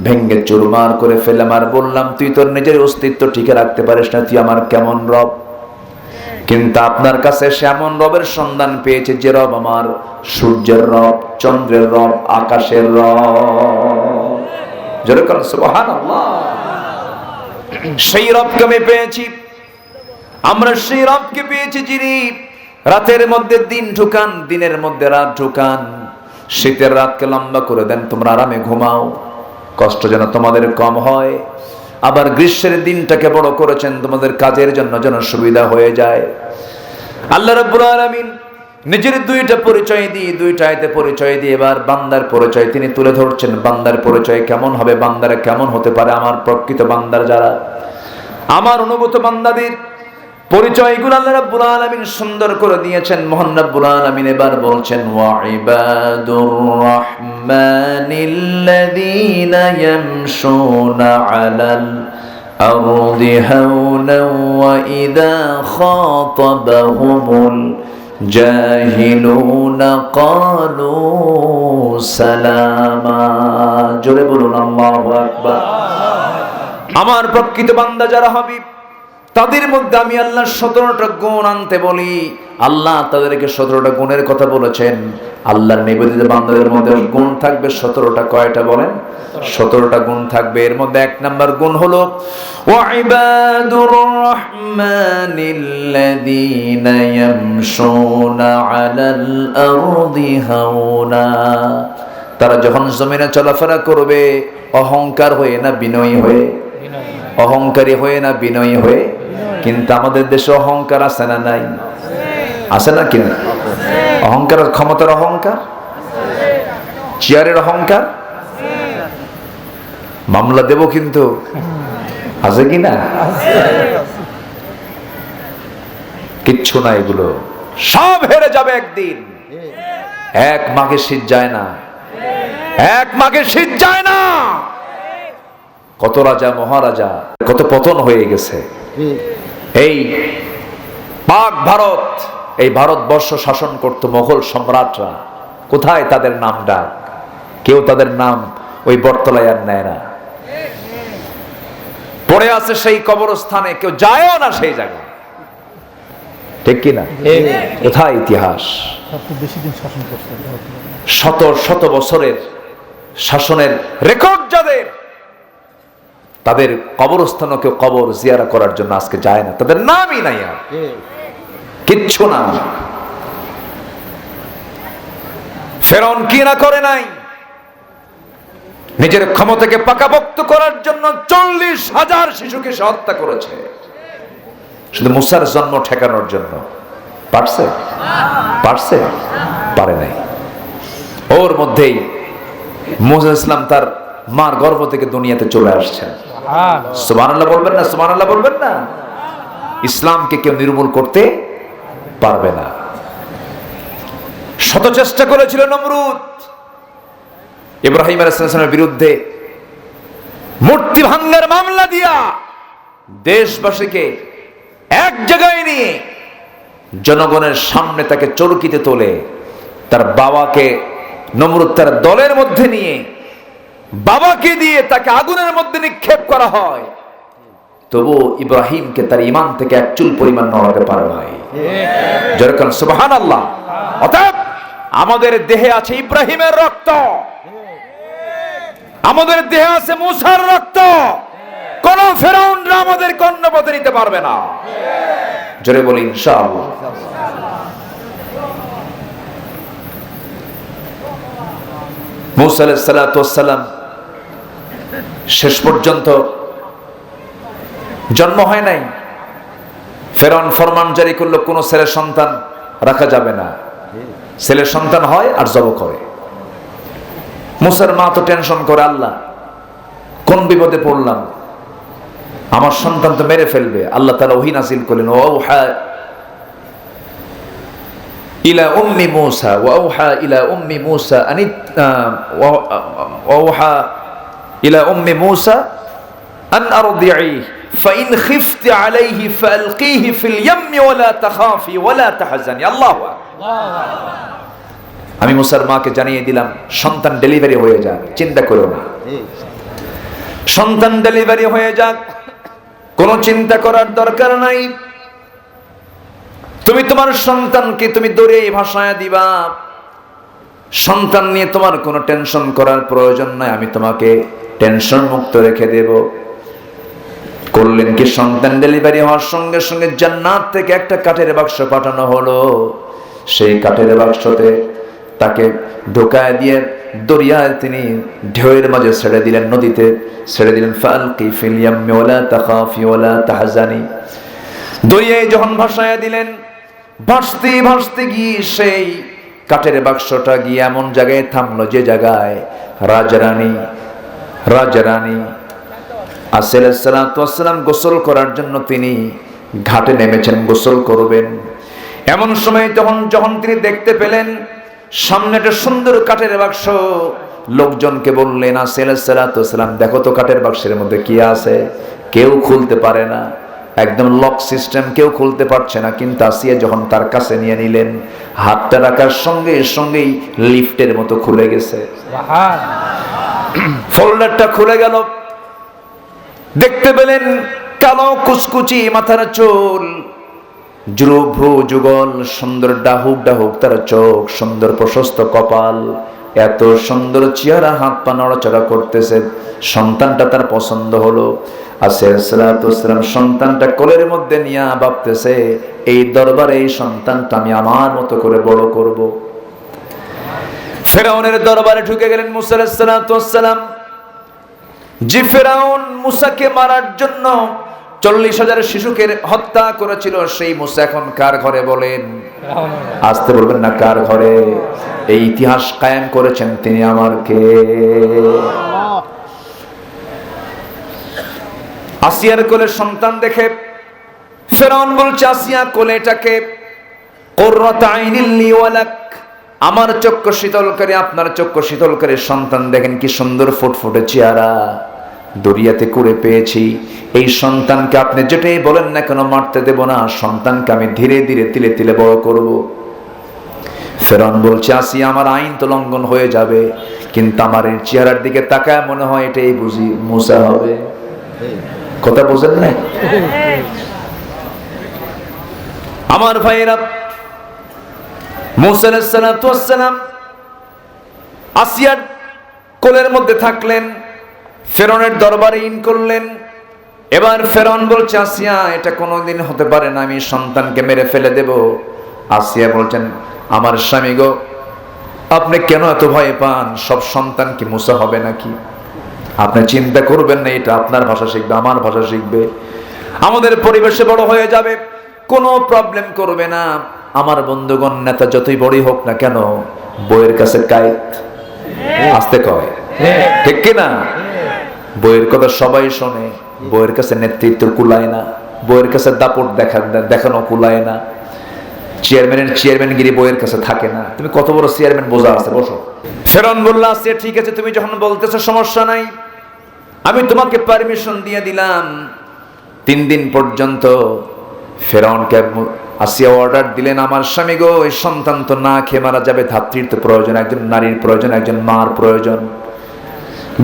ভেঙ্গে চুরমার করে ফেললাম। আর বললাম, তুই তোর নিজের অস্তিত্ব টিকে রাখতে পারিস না, তুই আমার কেমন রব? কিন্তু আপনার কাছে সে এমন রবের সন্ধান পেয়েছে যে রব আমার সূর্যের রব, চন্দ্রের রব, আকাশের রব। জোরে বলেন সুবহানাল্লাহ। সেই রবকে আমি পেয়েছি। আমরা সেই রবকে পেয়েছি যিনি রাতের মধ্যে দিন ঢুকান, দিনের মধ্যে রাত ঢুকান, শীতের রাতকে লম্বা করে দেন, তোমরা আরামে ঘুমাও, কষ্ট যেন তোমাদের কম হয়। আবার গ্রীষ্মের দিনটাকে বড় করেছেন তোমাদের কাজের জন্য যেন সুবিধা হয়ে যায়। আল্লাহ রাব্বুল আলামিন নিজের দুইটা পরিচয় দিয়ে, দুইটা আয়াতে পরিচয় দিয়ে এবার বান্দার পরিচয় তিনি তুলে ধরছেন। বান্দার পরিচয় কেমন হবে, বান্দারা কেমন হতে পারে, আমার প্রকৃত বান্দার যারা, আমার অনুগত বান্দাদের পরিচয়গুলো আল্লাহ রাব্বুল আলামিন সুন্দর করে দিয়েছেন। মহান রাব্বুল আলামিন এবার বলছেন, ওয়া ইবাদুর রাহমানিল্লাযীনা ইয়ামশুনা আলাল আরদি হাওনা ওয়া ইযা খাতাবাহুমুল জাহিলুনা ক্বালু সালামা। জোরে বলুন আল্লাহু আকবার। আমার প্রকৃত বান্দা যারা হবে তাদের মধ্যে আমি আল্লাহ 17টা গুণ আনতে বলি। আল্লাহ তাদেরকে 17টা গুণের কথা বলেছেন। আল্লাহর নিবেদিত বান্দাদের মধ্যে গুণ থাকবে 17টা। কয়টা বলেন? 17টা গুণ থাকবে। এর মধ্যে 1 নাম্বার গুণ হলো ওয়া ইবাদুর রাহমানিল্লাযীনা ইয়ামশুনা আলাল আরদি হাওনা। তারা যখন জমিনে চলাফেরা করবে অহংকার হয়ে না বিনয়ী হয়ে? অহংকারী হয়ে না বিনয়ী হয়ে? কিন্তু আমাদের দেশে অহংকার আছে না নাই? আছে না কি? অহংকার, ক্ষমতার অহংকার, চেয়ারের অহংকার। মামলা দেব কিন্তু আছে কি না? কিচ্ছু না, এগুলো সব হেরে যাবে একদিন। এক মাঘে শীত যায় না, এক মাঘে শীত যায় না। কত রাজা মহারাজা, কত পতন হয়ে গেছে। এই পাক ভারত, এই ভারতবর্ষ শাসন করত মোগল সম্রাটরা। কোথায় তাদের নাম ডাক? কেউ তাদের নাম ওই বটতলায় আর নেয় না, পড়ে আছে সেই কবরস্থানে, কেউ যায়ও না সেই জায়গায়। ঠিক কি না? কোথায় ইতিহাস? শত শত বছরের শাসনের রেকর্ড যাদের, তাদের কবরস্থানও কেউ কবর জিয়ারা করার জন্য আজকে যায় না, তাদের নামই নাই, আর কিচ্ছু না। ফেরাউন কি না করে নাই? নিজের ক্ষমতাকে পাকাপোক্ত করার জন্য 40,000 শিশুকে সে হত্যা করেছে, শুধু মুসার জন্ম ঠেকানোর জন্য। পারছে? পারছে? পারে নাই। ওর মধ্যেই মুসা ইসলাম তার মার গর্ভ থেকে দুনিয়াতে চলে আসছেন। সুবহানাল্লাহ বলবেন না? সুবহানাল্লাহ বলবেন না? ইসলামকে কেউ নির্মূল করতে পারবে না। শত চেষ্টা করেছিল নমরুদ ইব্রাহিম আলাইহিস সালামের বিরুদ্ধে মূর্তি ভাঙার মামলা দিয়া দেশবাসীকে এক জায়গায় নিয়ে জনগণের সামনে তাকে চরকিতে তোলে। তার বাবাকে নমরুদ তার দলের মধ্যে নিয়ে বাবাকে দিয়ে তাকে আগুনের মধ্যে নিক্ষেপ করা হয়, তবু ইব্রাহিমকে তার ঈমান থেকে এক চুল পরিমাণ নড়াতে পারে নাই। যেরকম সুবহানাল্লাহ। অতএব আমাদের দেহে আছে ইব্রাহিমের রক্ত, আমাদের দেহে আছে মুসার রক্ত। কোন ফেরাউনরা আমাদের কর্ণপথে নিতে পারবে না। জোরে বলি ইনশাআল্লাহ। মুসা আলাইহিস সালাতু ওয়াস সালাম শেষ পর্যন্ত জন্ম হয় নাই। ফেরাউন ফরমান জারি করলো কোন ছেলে সন্তান রাখা যাবে না, ছেলে সন্তান হয় আর জব করে। মুসার মা তো টেনশন করে, আল্লাহ কোন বিপদে পড়লাম, আমার সন্তান তো মেরে ফেলবে। আল্লাহ তাআলা ওহী নাযিল করলেন, ওয়াউহা ইলা উম্মি মূসা ওয়াউহা ইলা উম্মি মূসা ওয়াউহা ইলা উম্মি মূসা আন আরদিহি ফাইন খিফতি আলাইহি ফালকিহি ফিল ইয়াম্মি ওয়ালা তাখাফি ওয়ালা তাহজানি। আল্লাহু আকবার। আমি মুসার মাকে জানিয়ে দিলাম সন্তান ডেলিভারি হয়ে যাক, চিন্তা করো না, সন্তান ডেলিভারি হয়ে যাক, কোনো চিন্তা করার দরকার নাই। তুমি তোমার সন্তানকে তুমি দূরে ভাসায় দিবা, সন্তান নিয়ে তোমার কোনো টেনশন করার প্রয়োজন নাই, আমি তোমাকে টেনশন মুক্ত রেখে দেব। করলেন কি, সন্তান ডেলিভারি হওয়ার সঙ্গে সঙ্গে জান্নাত থেকে একটা কাঠের বাক্স পাঠানো হলো। সেই কাঠের বাক্সতে তাকে ঢোকায় দিয়ে দরিয়ায় তিনি ঢেউয়ের মাঝে ছেড়ে দিলেন, নদীতে ছেড়ে দিলেন। ফালকি ফিল ইয়াম্মি ওয়ালা তাখাফি ওয়ালা তাহজানি। দরিয়ায় যখন ভাসায় দিলেন, ভাসতে ভাসতে গিয়ে সেই কাঠের বাক্সটা গিয়ে এমন জায়গায় থামলো যে জায়গায় রাজরানী আলাইহিস সালাতু ওয়াস সালাম গোসল করার জন্য তিনি ঘাটে নেমেছেন, গোসল করবেন। এমন সময় যখন তিনি দেখতে পেলেন সামনে একটা সুন্দর কাঠের বাক্স, লোকজনকে বললেন, আলাইহিস সালাতু ওয়াস সালাম দেখো তো কাঠের বাক্সের মধ্যে কি আছে। কেউ খুলতে পারে না, একদম লক সিস্টেম, কেউ খুলতে পারছে না। কিন্তু আসিয়া যখন তার কাছে নিয়ে নিলেন, হাতটা রাখার সঙ্গে সঙ্গেই লিফটের মতো খুলে গেছে, ফোল্ডারটা খুলে গেল। দেখতে পেলেন কালো কুচকুচি মাথার চুল, ভ্রু যুগল, সুন্দর ডাহুক তার চোখ, সুন্দর প্রশস্ত কপাল, এত সুন্দর চেহারা, হাত পা নড়াচড়া করতেছে। সন্তানটা তার পছন্দ হলো। আলাইহিস সালাতু ওয়াস সালাম সন্তানটা কোলের মধ্যে নিয়ে ভাবতেছে, এই দরবারে এই সন্তানটা আমি আমার মতো করে বড় করব। ফেরাউনের দরবারে ঢুকে গেলেন মুসা আলাইহিস সালাতু ওয়াস সালাম। যে ফেরাউন মুসাকে মারার জন্য 40,000 শিশুকে হত্যা করেছিল, সেই মুসা এখন কার ঘরে বলেন? আসতে বলবেন না, কার ঘরে? এই ইতিহাস কায়েম করেছেন তিনি আমার কে? আসিয়ার কোলে সন্তান দেখে ফেরাউন বলছে, আসিয়া কোলেটাকে কুররাতু আইনিল লি ওয়া লাক, আমার চক্ষু শীতল করে, আপনার চক্ষু শীতল করে। সন্তান দেখেন কি সুন্দর ফুটফুটে চেহারা, দরিয়াতে করে পেয়েছি। এই সন্তানকে আপনি যেটাই বলেন না কেন মারতে দেব না, সন্তানকে আমি ধীরে ধীরে তিলে তিলে বড় করব। ফেরাউন বলছে, আসিয়া আমার আইন তো লঙ্ঘন হয়ে যাবে, কিন্তু আমার এই চেহারার দিকে তাকায় মনে হয় এটাই বুঝি মুসা হবে। কথা বোঝেন না আমার ভাইরা? মুসা আলাইহিস সালাতু ওয়াস সালাম আসিয়ার কোলের মধ্যে থাকলেন, ফেরাউনের দরবারে ইন করলেন। এবার ফেরাউন বলছে, আসিয়া এটা কোনোদিন হতে পারে না, আমি সন্তানকে মেরে ফেলে দেব। আসিয়া বলছেন, আমার স্বামী গো, আপনি কেন এত ভয় পান? সব সন্তান কি মুসা হবে নাকি? আপনি চিন্তা করবেন না, এটা আপনার ভাষা শিখবে, আমার ভাষা শিখবে, আমাদের পরিবেশে বড় হয়ে যাবে, কোনো প্রবলেম করবে না। আমার বন্ধুগণ, নেতা যতই বড়ই হোক না কেন, বইয়ের কাছে কায়েত আসতে কয়, ঠিক কিনা? বইয়ের কথা সবাই শোনে, বইয়ের কাছে নেতৃত্ব কুলায় না, বইয়ের কাছে দাপট দেখানো কুলায় না, চেয়ারম্যানগিরি বইয়ের কাছে থাকে না। তুমি কত বড় চেয়ারম্যান বোঝা আছে, বসো। ফেরাউন বলল, আসিয়া ঠিক আছে, তুমি যখন বলতেছো সমস্যা নাই, আমি তোমাকে পারমিশন দিয়ে দিলাম। 3 দিন পর্যন্ত ফেরাউনকে আসিয়া অর্ডার দিলেন, আমার স্বামী গো, এই সন্তান তো না খেয়ে মারা যাবে, ধাত্রীর তো প্রয়োজন, একজন নারীর প্রয়োজন, একজন মার প্রয়োজন।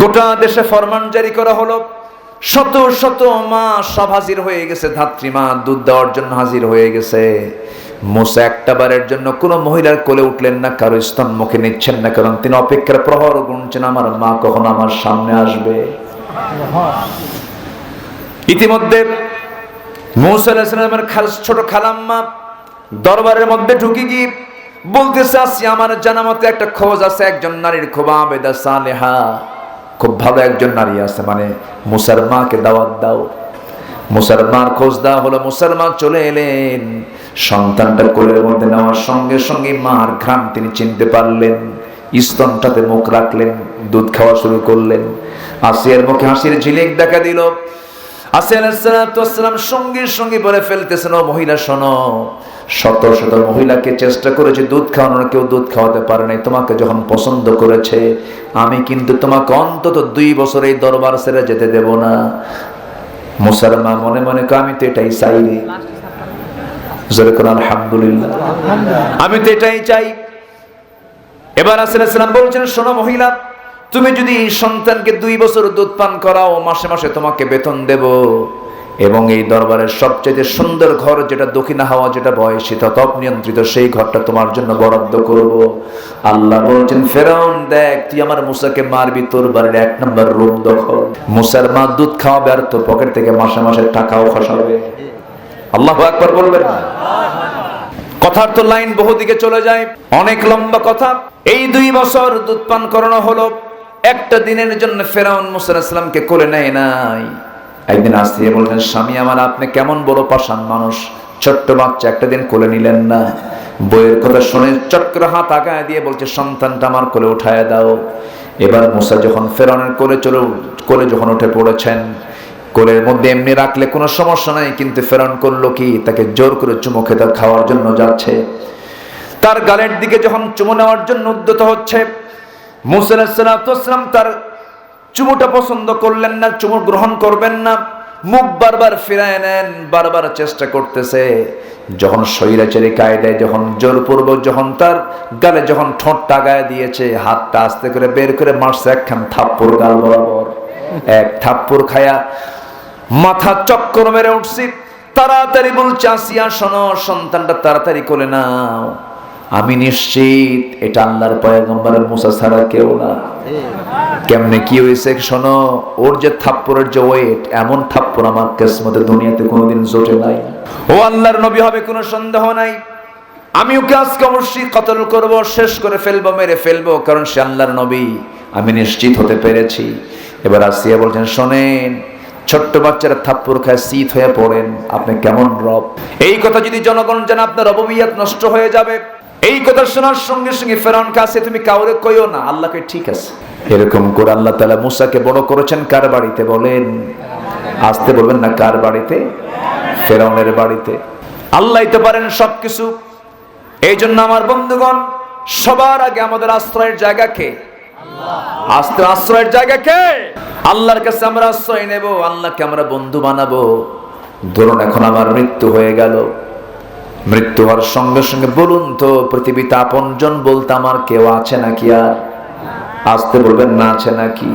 গোটা দেশে ফরমান জারি করা হলো, শত শত মা সব হাজির হয়ে গেছে, ধাত্রী মা দুধ দেওয়ার জন্য হাজির হয়ে গেছে। মুসা একটা বারের জন্য কোনো মহিলার কোলে উঠলেন না, কারো স্তন মুখে নিচ্ছেন না, কারণ তিনি অপেক্ষার প্রহর গুনছেন, আমার মা কখন আমার সামনে আসবে। ইতিমধ্যে মুসা আলাইহিস সালামের ছোট খালাম্মা দরবারের মধ্যে ঢুকে গিয়ে বলতেছে আসি আমার জানা মতে একটা খোঁজ আছে, একজন নারীর খুব আবেদা সালেহা, খুব ভালো একজন নারী আছে, মানে মুসার মাকে দাওয়াত দাও। মুসার মার খোঁজ দেওয়া হলো, মুসার মা চলে এলেন। সন্তানটা কোলের মধ্যে নেওয়ার সঙ্গে সঙ্গে মার ঘ্রাণ তিনি চিনতে পারলেন। স্তনটাতে মুখ রাখলেন, দুধ খাওয়া শুরু করলেন। আসিয়ার মুখে হাসির ঝিলিক দেখা দিল। আসিয়া আলাইহিস সালাতু ওয়াস সালাম সঙ্গে সঙ্গে বলে ফেলতেছেন, ও মহিলা শোনো, শত শত মহিলাকে চেষ্টা করেছে দুধ খাওয়ানোর, কেউ দুধ খাওয়াতে পারে নাই। তোমাকে যখন পছন্দ করেছে, আমি কিন্তু তোমাকে অন্তত 2 বছর এই দরবার ছেড়ে যেতে দেব না। মুসার মা মনে মনে কয়, আমি তো এটাই চাই রে। জোরে কোন আলহামদুলিল্লাহ, আমি তো এটাই চাই। এবার রাসূল সাল্লাল্লাহু আলাইহি ওয়াসাল্লাম বলছেন, শোনো মহিলা, তুমি যদি সন্তানকে 2 বছর দুধ পান করাও, মাসে মাসে তোমাকে বেতন দেব, এবং এই দরবারের সবচেয়ে সুন্দর ঘর যেটা দক্ষিণা হাওয়া, যেটা বয়সী তপ নিয়ন্ত্রিত, সেই ঘরটা তোমার জন্য বরাদ্দ করব। আল্লাহ বলছেন, ফেরাউন দেখ, তুই আমার মুসাকে মারবি, তোর বাড়ির 1 নম্বর রুম দখল। মুসার মা দুধ খাওয়াবে আর তোর পকেট থেকে মাসে মাসে টাকাও খসাবে। আল্লাহু আকবার বলবেন না? কথার তো লাইন বহুদিকে চলে যায়, অনেক লম্বা কথা। এই 2 বছর দুধ পান করানো হলো। একটা দিনের জন্য ফেরাউন মুসা আলাইহিস সালামকে কোলে নেয় নাই। একদিন আসিয়া বললেন, স্বামী আমার, আপনি কেমন বড় পাষাণ মানুষ, ছোট্ট বাচ্চা একটা দিন কোলে নিলেন না। বইয়ের কথা শুনে চক্র হাত আগায় দিয়ে বলছে, সন্তানটা আমার কোলে উঠায় দাও। এবার মুসা যখন ফেরাউনের কোলে যখন উঠে পড়েছেন, কোলের মধ্যে এমনি রাখলে কোনো সমস্যা নাই, কিন্তু ফেরাউন করলো কি, তাকে জোর করে চুমু খেতে খাওয়ার জন্য যাচ্ছে। তার গালের দিকে যখন চুমু নেওয়ার জন্য উদ্যত হচ্ছে, মুসা আলাইহিস সালাতু ওয়াস সালাম তার চুমুটা পছন্দ করলেন না, চুমু গ্রহণ করবেন না, মুখ বারবার ফিরায় নেন, বারবার চেষ্টা করতেছে। যখন স্বৈরাচারী কায়দায় যখন জোরপূর্বক যখন তার গালে যখন ঠোঁটটা গায়ে দিয়েছে, হাতটা আস্তে করে বের করে মারছে একখান থাপ্পড় গাল বরাবর। এক থাপ্পড় খায়া মাথা চক্কর মেরে উঠছি। তাড়াতাড়ি বলছে, আসিয়া শোনো, সন্তানটা তাড়াতাড়ি কোলে নাও। আমি নিশ্চিত এটা আল্লাহর পয়গম্বর মুসা ছাড়া কেউ না। কেমনে কি হয়েছে শোনো, ওর যে থাপ্পড়ের যে ওয়েট, এমন থাপ্পড় আমার কিসমতে দুনিয়াতে কোনোদিন জোটে নাই। ও আল্লাহর নবী হবে কোনো সন্দেহ নাই। আমি ওকে আজকে অবশ্যই কতল করব, শেষ করে ফেলবো, মেরে ফেলবো, কারণ সে আল্লাহর নবী, আমি নিশ্চিত হতে পেরেছি। এবার আসিয়া বলছেন, শোনেন, ছোট্ট বাচ্চারা থাপ্পড় খায় শীত হয়ে পড়েন, আপনি কেমন রব। এই কথা যদি জনগণ জানে, আপনার রববিয়ত নষ্ট হয়ে যাবে। এই কথা শোনার সঙ্গে সঙ্গে ফেরাউন কাছে, তুমি কাউরে কইও না, আল্লাহকে, ঠিক আছে। এরকম করে আল্লাহ তাআলা মুসাকে বড় করেছেন কার বাড়িতে বলেন? আসতে বলবেন না, কার বাড়িতে? ফেরাউনের বাড়িতে। আল্লাহই তো পারেন সবকিছু। এই জন্য আমার বন্ধুগণ, সবার আগে আমাদের আশ্রয়ের জায়গা কে? আশ্রয়ের জায়গা কে? আল্লাহর কাছে আমরা আশ্রয় নেব, আল্লাহকে আমরা বন্ধু বানাবো। ধরুন এখন আমার মৃত্যু হয়ে গেল, মৃত্যু হওয়ার সঙ্গে সঙ্গে বলুন তো, পৃথিবীতে আপনজন বলতে আমার কেউ আছে নাকি? আর আসতে বলবেন না, আছে নাকি?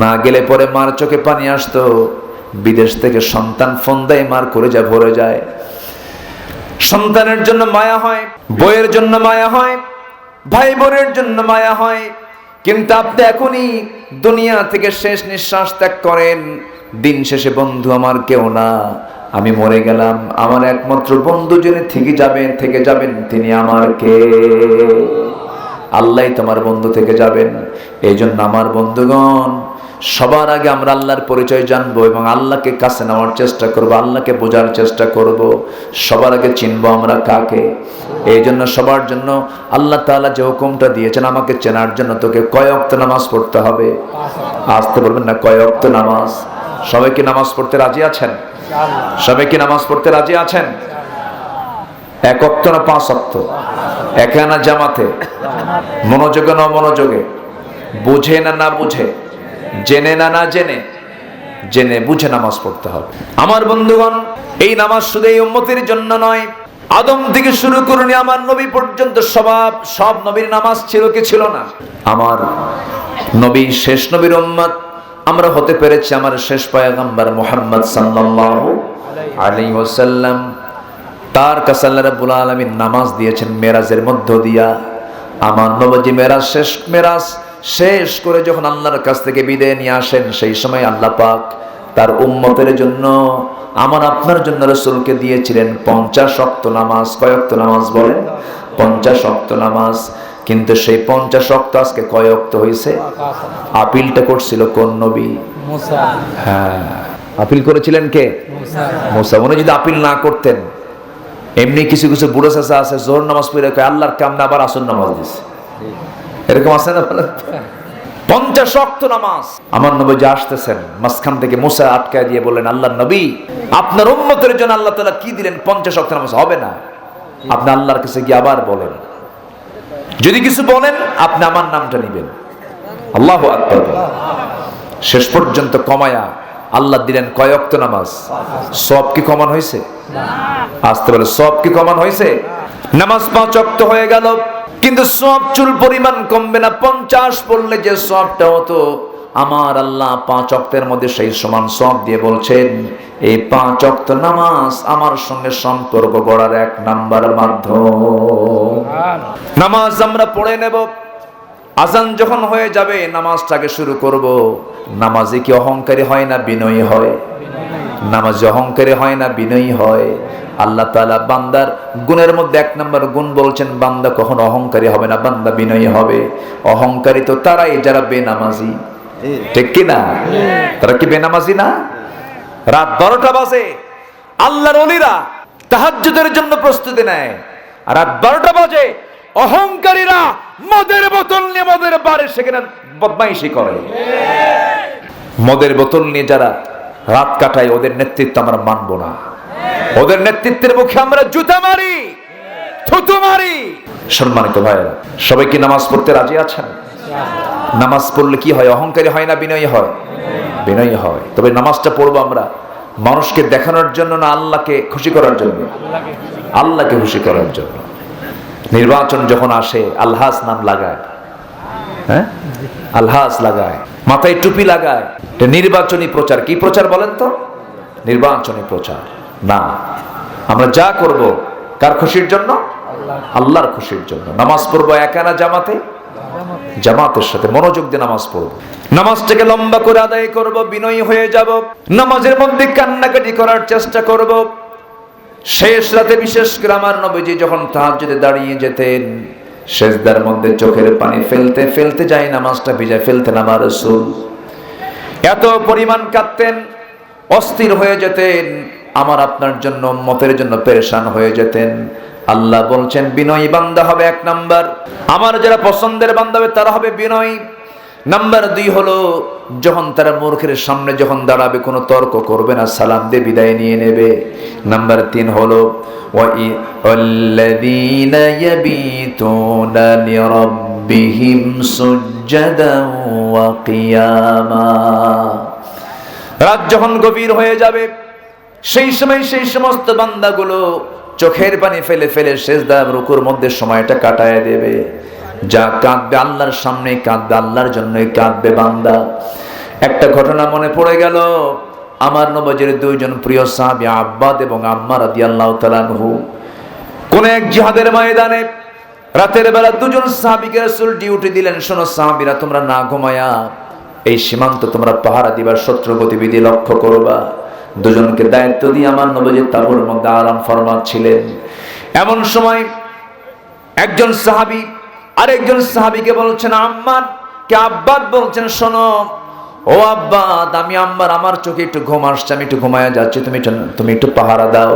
না গেলে পরে মার চোখে পানি আসতো। বিদেশ থেকে সন্তান ফোন দেয়, মার কলেজা ভরে যায়। সন্তানের জন্য মায়া হয়, বইয়ের জন্য মায়া হয়, ভাই বোনের জন্য মায়া হয়। কিন্তু আপনি এখনই দুনিয়া থেকে শেষ নিঃশ্বাস ত্যাগ করেন, দিন শেষে বন্ধু আমার কেউ না, আমি মরে গেলাম, আমার একমাত্র বন্ধু যিনি থেকে যাবেন তিনি আমার কে? আল্লাহই তোমার বন্ধু থেকে যাবেন। এই জন্য আমার বন্ধুগণ, সবার আগে আমরা আল্লাহর পরিচয় জানবো এবং আল্লাহকে কাছে নেওয়ার চেষ্টা করব, আল্লাহকে বোঝার চেষ্টা করব। সবার আগে চিনবো আমরা কাকে। এই জন্য সবার জন্য আল্লাহ তাআলা যে হুকুমটা দিয়েছেন, আমাকে চেনার জন্য তোকে কয় ওয়াক্ত নামাজ পড়তে হবে? আসতে বলবেন না, কয় ওয়াক্ত নামাজ? সবাই কি নামাজ পড়তে রাজি আছেন? সবাই কি নামাজ পড়তে রাজি আছেন? 1 ওয়াক্ত না 5 ওয়াক্ত? একানা জামাতে? মনোযোগে না মনোযোগে? বুঝে না না বুঝে? জেনে না না জেনে? জেনে বুঝে নামাজ পড়তে হবে। আমার বন্ধুগণ, এই নামাজ শুধু এই উম্মতের জন্য নয়, আদম থেকে শুরু করুন আমার নবী পর্যন্ত সব নবীর নামাজ ছিল কি ছিল না? আমার নবী শেষ নবীর উম্মত আমরা হতে পেরেছি। আমার শেষ পয়গম্বর মুহাম্মদ সাল্লাল্লাহু আলাইহি ওয়াসাল্লাম, তার কাছে আল্লাহ রাব্বুল আলামিন নামাজ দিয়েছেন মেরাজের মধ্য দিয়া। আমার নবী মেরাজ শেষ করে যখন আল্লাহর কাছ থেকে বিদায় নিয়ে আসেন, সেই সময় আল্লাহ পাক তার উম্মতের জন্য, আমার আপনার জন্য রাসূলকে দিয়েছিলেন 50 ওয়াক্ত নামাজ। কয় ওয়াক্ত নামাজ বলেন? 50 ওয়াক্ত নামাজ, কিন্তু সেই 50 ওয়াক্ত আজকে কয় ওয়াক্ত হয়েছে? আপিলটা করছিল কোন নবী? মুসা। হ্যাঁ, আপিল করেছিলেন কে? মুসা। উনি যদি আপিল না করতেন, এমনি কিছু কিছু বুড়ো চাচা আছে জোহর নামাজ পড়ে আল্লাহর কামনা আবার আসর নামাজ দিছে, এরকম আছে না? 50 ওয়াক্ত নামাজ। আমার নবী যে আসতেছেন, মাঝখান থেকে মুসা আটকায় দিয়ে বললেন, আল্লাহর নবী, আপনার উম্মতের জন্য আল্লাহ তাআলা কি দিলেন? 50 ওয়াক্ত নামাজ হবে না, আপনি আল্লাহর কাছে গিয়ে আবার বলেন, যদি কিছু বলেন আপনি আমার নামটা নেবেন। আল্লাহু আকবার। শেষ পর্যন্ত কমায়া আল্লাহ দিলেন কয় ওয়াক্ত নামাজ? সব কি কমান হয়েছে? আসতে বলে সব কি কমান হয়েছে? নামাজ 5 ওয়াক্ত হয়ে গেল, কিন্তু সব চুল পরিমাণ কমবে না। 50 পড়লে যে সবটা হতো, আমার আল্লাহ 5 ওয়াক্তের মধ্যে সেই সমান সব দিয়ে বলছেন, এই 5 ওয়াক্ত নামাজ আমার সঙ্গে সম্পর্ক গড়ার 1 নাম্বার মাধ্যম। নামাজ আমরা পড়ে নেব, আজান যখন হয়ে যাবে নামাজটাকে শুরু করব। নামাজে কি অহংকারী হয় না বিনয়ী হয়? নামাজে অহংকারী হয় না বিনয়ী হয়? আল্লাহ তাআলা বান্দার গুণের মধ্যে 1 নম্বর গুণ বলছেন, বান্দা কখনো অহংকারী হবে না, বান্দা বিনয়ী হবে। অহংকারী তো তারাই যারা বেনামাজি, ঠিক কি না? তারা কি বেনামাজি না? রাত 12টা বাজে আল্লাহর ওলিরা তাহাজ্জুদের জন্য প্রস্তুতি নেয়, রাত 12টা বাজে অহংকারীরা মদের বোতল নিয়ে মদের বারে সেখানে বদমাইশি করে। মদের বোতল নিয়ে যারা রাত কাটায়, ওদের নেতৃত্ব আমরা মানব না। ওদের নেতৃত্বের মুখে আমরা জুতা মারি, থুতু মারি। সম্মানিত ভাইরা, সবাই কি নামাজ পড়তে রাজি আছেন? নামাজ পড়লে কি হয়? অহংকারী হয় না বিনয়ী হয়? বিনয়ী হয়। তবে নামাজটা পড়বো আমরা মানুষকে দেখানোর জন্য না আল্লাহকে খুশি করার জন্য? আল্লাহকে খুশি করার জন্য। নির্বাচন যখন আসে আলহাজ নাম লাগায়, হ্যাঁ, আলহাজ লাগায়, মাথায় টুপি লাগায়, এটা নির্বাচনী প্রচার। কি প্রচার বলেন তো? নির্বাচনী প্রচার না। আমরা যা করব কার খুশির জন্য? আল্লাহর খুশির জন্য। নামাজ পড়বো একা না জামাতে? জামাতের সাথে মনোযোগ দিয়ে নামাজ পড়ব। নামাজটাকে লম্বা করে আদায় করব, বিনয়ী হয়ে যাব। নামাজের মধ্যে কান্নাকাটি করার চেষ্টা করব। শেষ রাতে বিশেষ করে আমার নবীজি যখন তাহাজ্জুদে দাঁড়িয়ে যেতেন, সেজদার মধ্যে চোখের পানি ফেলতে ফেলতে যায় নামাজটা ভিজা ফেলতেন আমার রাসূল। এত পরিমাণ কাঁদতেন, অস্থির হয়ে যেতেন, আমার আপনার জন্য উম্মতের জন্য পেরেশান হয়ে যেতেন। আল্লাহ বলছেন বিনয়ী বান্দা হবে 1 নাম্বার, আমার যারা পছন্দের বান্দা হবে তারা হবে বিনয়ী। নাম্বার 2 হলো, যখন তারা মূর্খের সামনে যখন দাঁড়াবে কোনো তর্ক করবে না, সালাম দিয়ে বিদায় নিয়ে নেবে। নাম্বার 3 হলো ওয়াল্লাযীনা ইয়াবিতুনা লিরাব্বিহিম সুজদান ওয়া কিয়ামা। রাত যখন গভীর হয়ে যাবে সেই সময় সেই সমস্ত বান্দাগুলো চোখের পানি ফেলে ফেলে সেজদা রুকুর মধ্যে সময়টা কাটায় দেবে। যা কাঁদবে আল্লাহর সামনে, কাঁদবে আল্লাহর জন্যই কাঁদবে বান্দা। একটা ঘটনা মনে পড়ে গেল, আমার নবীর 2 জন প্রিয় সাহাবী আব্বাদ এবং আম্মা রাদিয়াল্লাহু তাআলা আনহু কোন এক জিহাদের ময়দানে রাতের বেলা 2 জন সাহাবীকে রাসূল ডিউটি দিলেন, শোনো সাহাবীরা, তোমরা না ঘুমায়া এই সীমান্ত তোমরা পাহারা দিবা, শত্রু গতিবিধি লক্ষ্য করবা। 2 জনকে দায়িত্ব দিয়ে আমার নবী তাঁবুর মধ্যে আরাম ফরমাচ্ছিলেন। এমন সময় একজন সাহাবী আরেকজন সাহাবীকে বলছেন, আম্মার কে আব্বাদ বলছেন, শোনো ও আব্বাদ, আমি আম্মার, আমার চোখে একটু ঘুম আসছে, আমি একটু ঘুমায়া যাচ্ছি, তুমি একটু পাহারা দাও,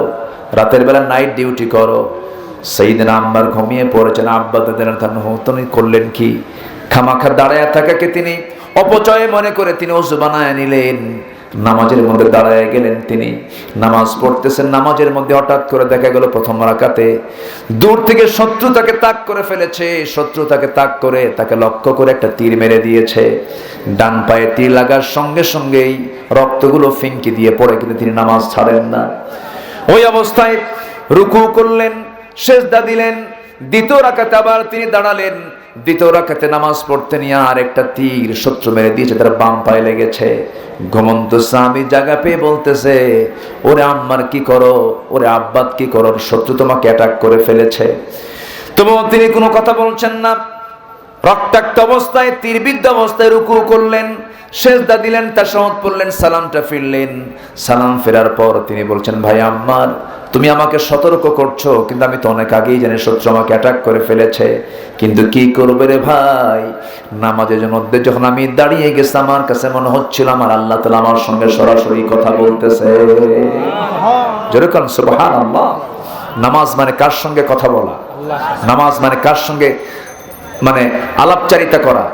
রাতের বেলা নাইট ডিউটি করো। সাইয়েদনা আম্মার ঘুমিয়ে পড়েছেন। আব্বাদ তিনি করলেন কি? খামাখা দাঁড়ায়া থাকাকে তিনি অপচয় মনে করে তিনি ওযু বানায় নিলেন, নামাজের মধ্যে দাঁড়ায় গেলেন। তিনি নামাজ পড়তেছেন, নামাজের মধ্যে হঠাৎ করে দেখা গেল প্রথম রাকাতে দূর থেকে শত্রু তাকে তাক করে ফেলেছে। শত্রু তাকে তাক করে তাকে লক্ষ্য করে একটা তীর মেরে দিয়েছে। ডান পায়ে তীর লাগার সঙ্গে সঙ্গেই রক্তগুলো ফিনকি দিয়ে পড়ে, কিন্তু তিনি নামাজ ছাড়েন না। ওই অবস্থায় রুকু করলেন, সেজদা দিলেন। দ্বিতীয় রাকাতে আবার তিনি দাঁড়ালেন। দ্বিতীয় রাকাতে নামাজ পড়তে নিয়ে আর একটা তীর শত্রু মেরে দিয়েছে, তার বাম পায়ে লেগেছে। ঘুমন্ত সাহাবী জায়গা পেয়ে বলতেছে, ওরে আম্মার কি করো, ওরে আব্বাদ কি করো, শত্রু তোমাকে অ্যাটাক করে ফেলেছে। তবুও তিনি কোনো কথা বলছেন না। রক্তাক্ত অবস্থায়, তীরবিদ্ধ অবস্থায় রুকু করলেন। সেজদা দিলেন, তাশাহুদ পড়লেন, সালামটা ফিরলেন। সালাম ফেরার পর তিনি বলছেন, ভাই আম্মার, তুমি আমাকে সতর্ক করছো, কিন্তু আমি তো অনেক আগেই জানি শত্রু আমাকে অ্যাটাক করে ফেলেছে, কিন্তু কি করবে রে ভাই, নামাজের মধ্যে যখন আমি দাঁড়িয়ে গেছি আমার কাছে মনে হচ্ছিল আমার আল্লাহ তাআলা আমার সঙ্গে সরাসরি কথা বলতেছে। যেরকম সুবহানাল্লাহ। নামাজ মানে কার সঙ্গে কথা বলা, নামাজ মানে কার সঙ্গে মানে আলাপচারিতা করা,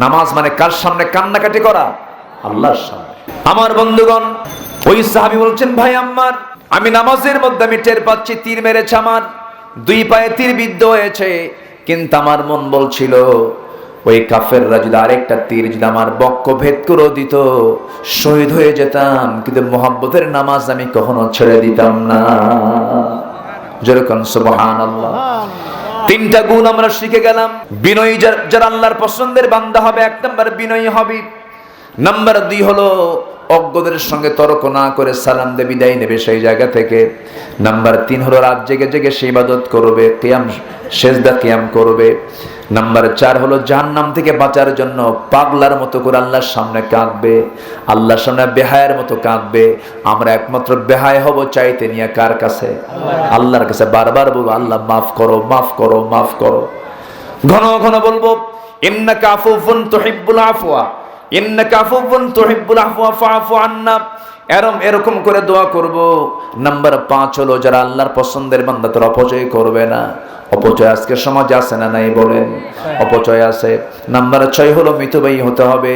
নামাজ মানে কার সামনে কান্নাকাটি করা, আল্লাহর সামনে। আমার বন্ধুগণ, ওই সাহাবী বলছেন, ভাই আম্মার, আমি নামাজের মধ্যে আমি টের পাচ্ছি তীর মেরেছে, আমার দুই পায়ে তীর বিদ্ধ হয়েছে, কিন্তু আমার মন বলছিল ওই কাফেররা যদি আরেকটা তীর যদি আমার বক্ষ ভেদ করে দিত শহীদ হয়ে যেতাম, কিন্তু মুহাব্বতের নামাজ আমি কখনো ছেড়ে দিতাম না। যেরকম সুবহানাল্লাহ। তিনটা গুণ আমরা শিখে গেলাম। বিনয়ী যারা আল্লাহর পছন্দের বান্দা হবে, এক নম্বর বিনয়ী হবে। নাম্বার 2 হলো অজ্ঞদের সঙ্গে তর্ক না করে সালাম দিয়ে বিদায় নেবে সেই জায়গা থেকে। নাম্বার 3 হলো রাত জেগে জেগে সে ইবাদত করবে, কিয়াম সেজদা কিয়াম করবে। নাম্বার 4 হলো জাহান্নাম থেকে বাঁচার জন্য পাগলার মতো করে আল্লাহর সামনে কাঁদবে, আল্লাহর সামনে বেহায়ের মতো কাঁদবে। আমরা একমাত্র বেহায় হব চাইতে নিয়ে কার কাছে? আল্লাহর কাছে। বারবার বলবো, আল্লাহ মাফ করো, মাফ করো, মাফ করো। ঘন ঘন বলবো, ইন্নাকা আফুউন তুহিব্বুল আফওয়া, ইন্নাকা আফুউন তুহিব্বুল আফওয়া ফাআফু আন্না। এরকম করে দোয়া করব। নাম্বার 5 হলো যারা আল্লাহর পছন্দের বান্দা তারা অপচয় করবে না। অপচয় আজকে সমাজে আছে না নাই বলেন? অপচয় আছে। নাম্বার 6 হলো মিতব্যয়ী হতে হবে,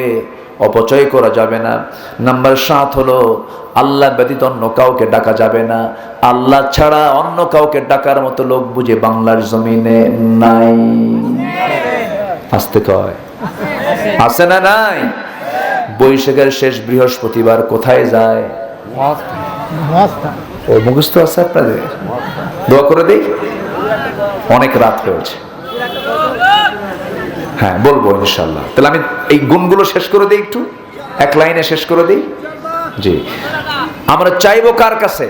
অপচয় করা যাবে না। নাম্বার 7 হলো আল্লাহ ব্যতীত অন্য কাউকে ডাকা যাবে না। আল্লাহ ছাড়া অন্য কাউকে ডাকার মতো লোক বুঝে বাংলার জমিনে নাই। আসতে কয় আছে না নাই? বৈশাখের শেষ বৃহস্পতিবার কোথায় যায়? ও মুখস্থ আছে আপনাদের? দোয়া করে দিই, অনেক রাত হয়েছে। হ্যাঁ বলবো ইনশাল্লাহ। তাহলে আমি এই গুণগুলো শেষ করে দিই, একটু এক লাইনে শেষ করে দিই। জি, আমরা চাইবো কার কাছে?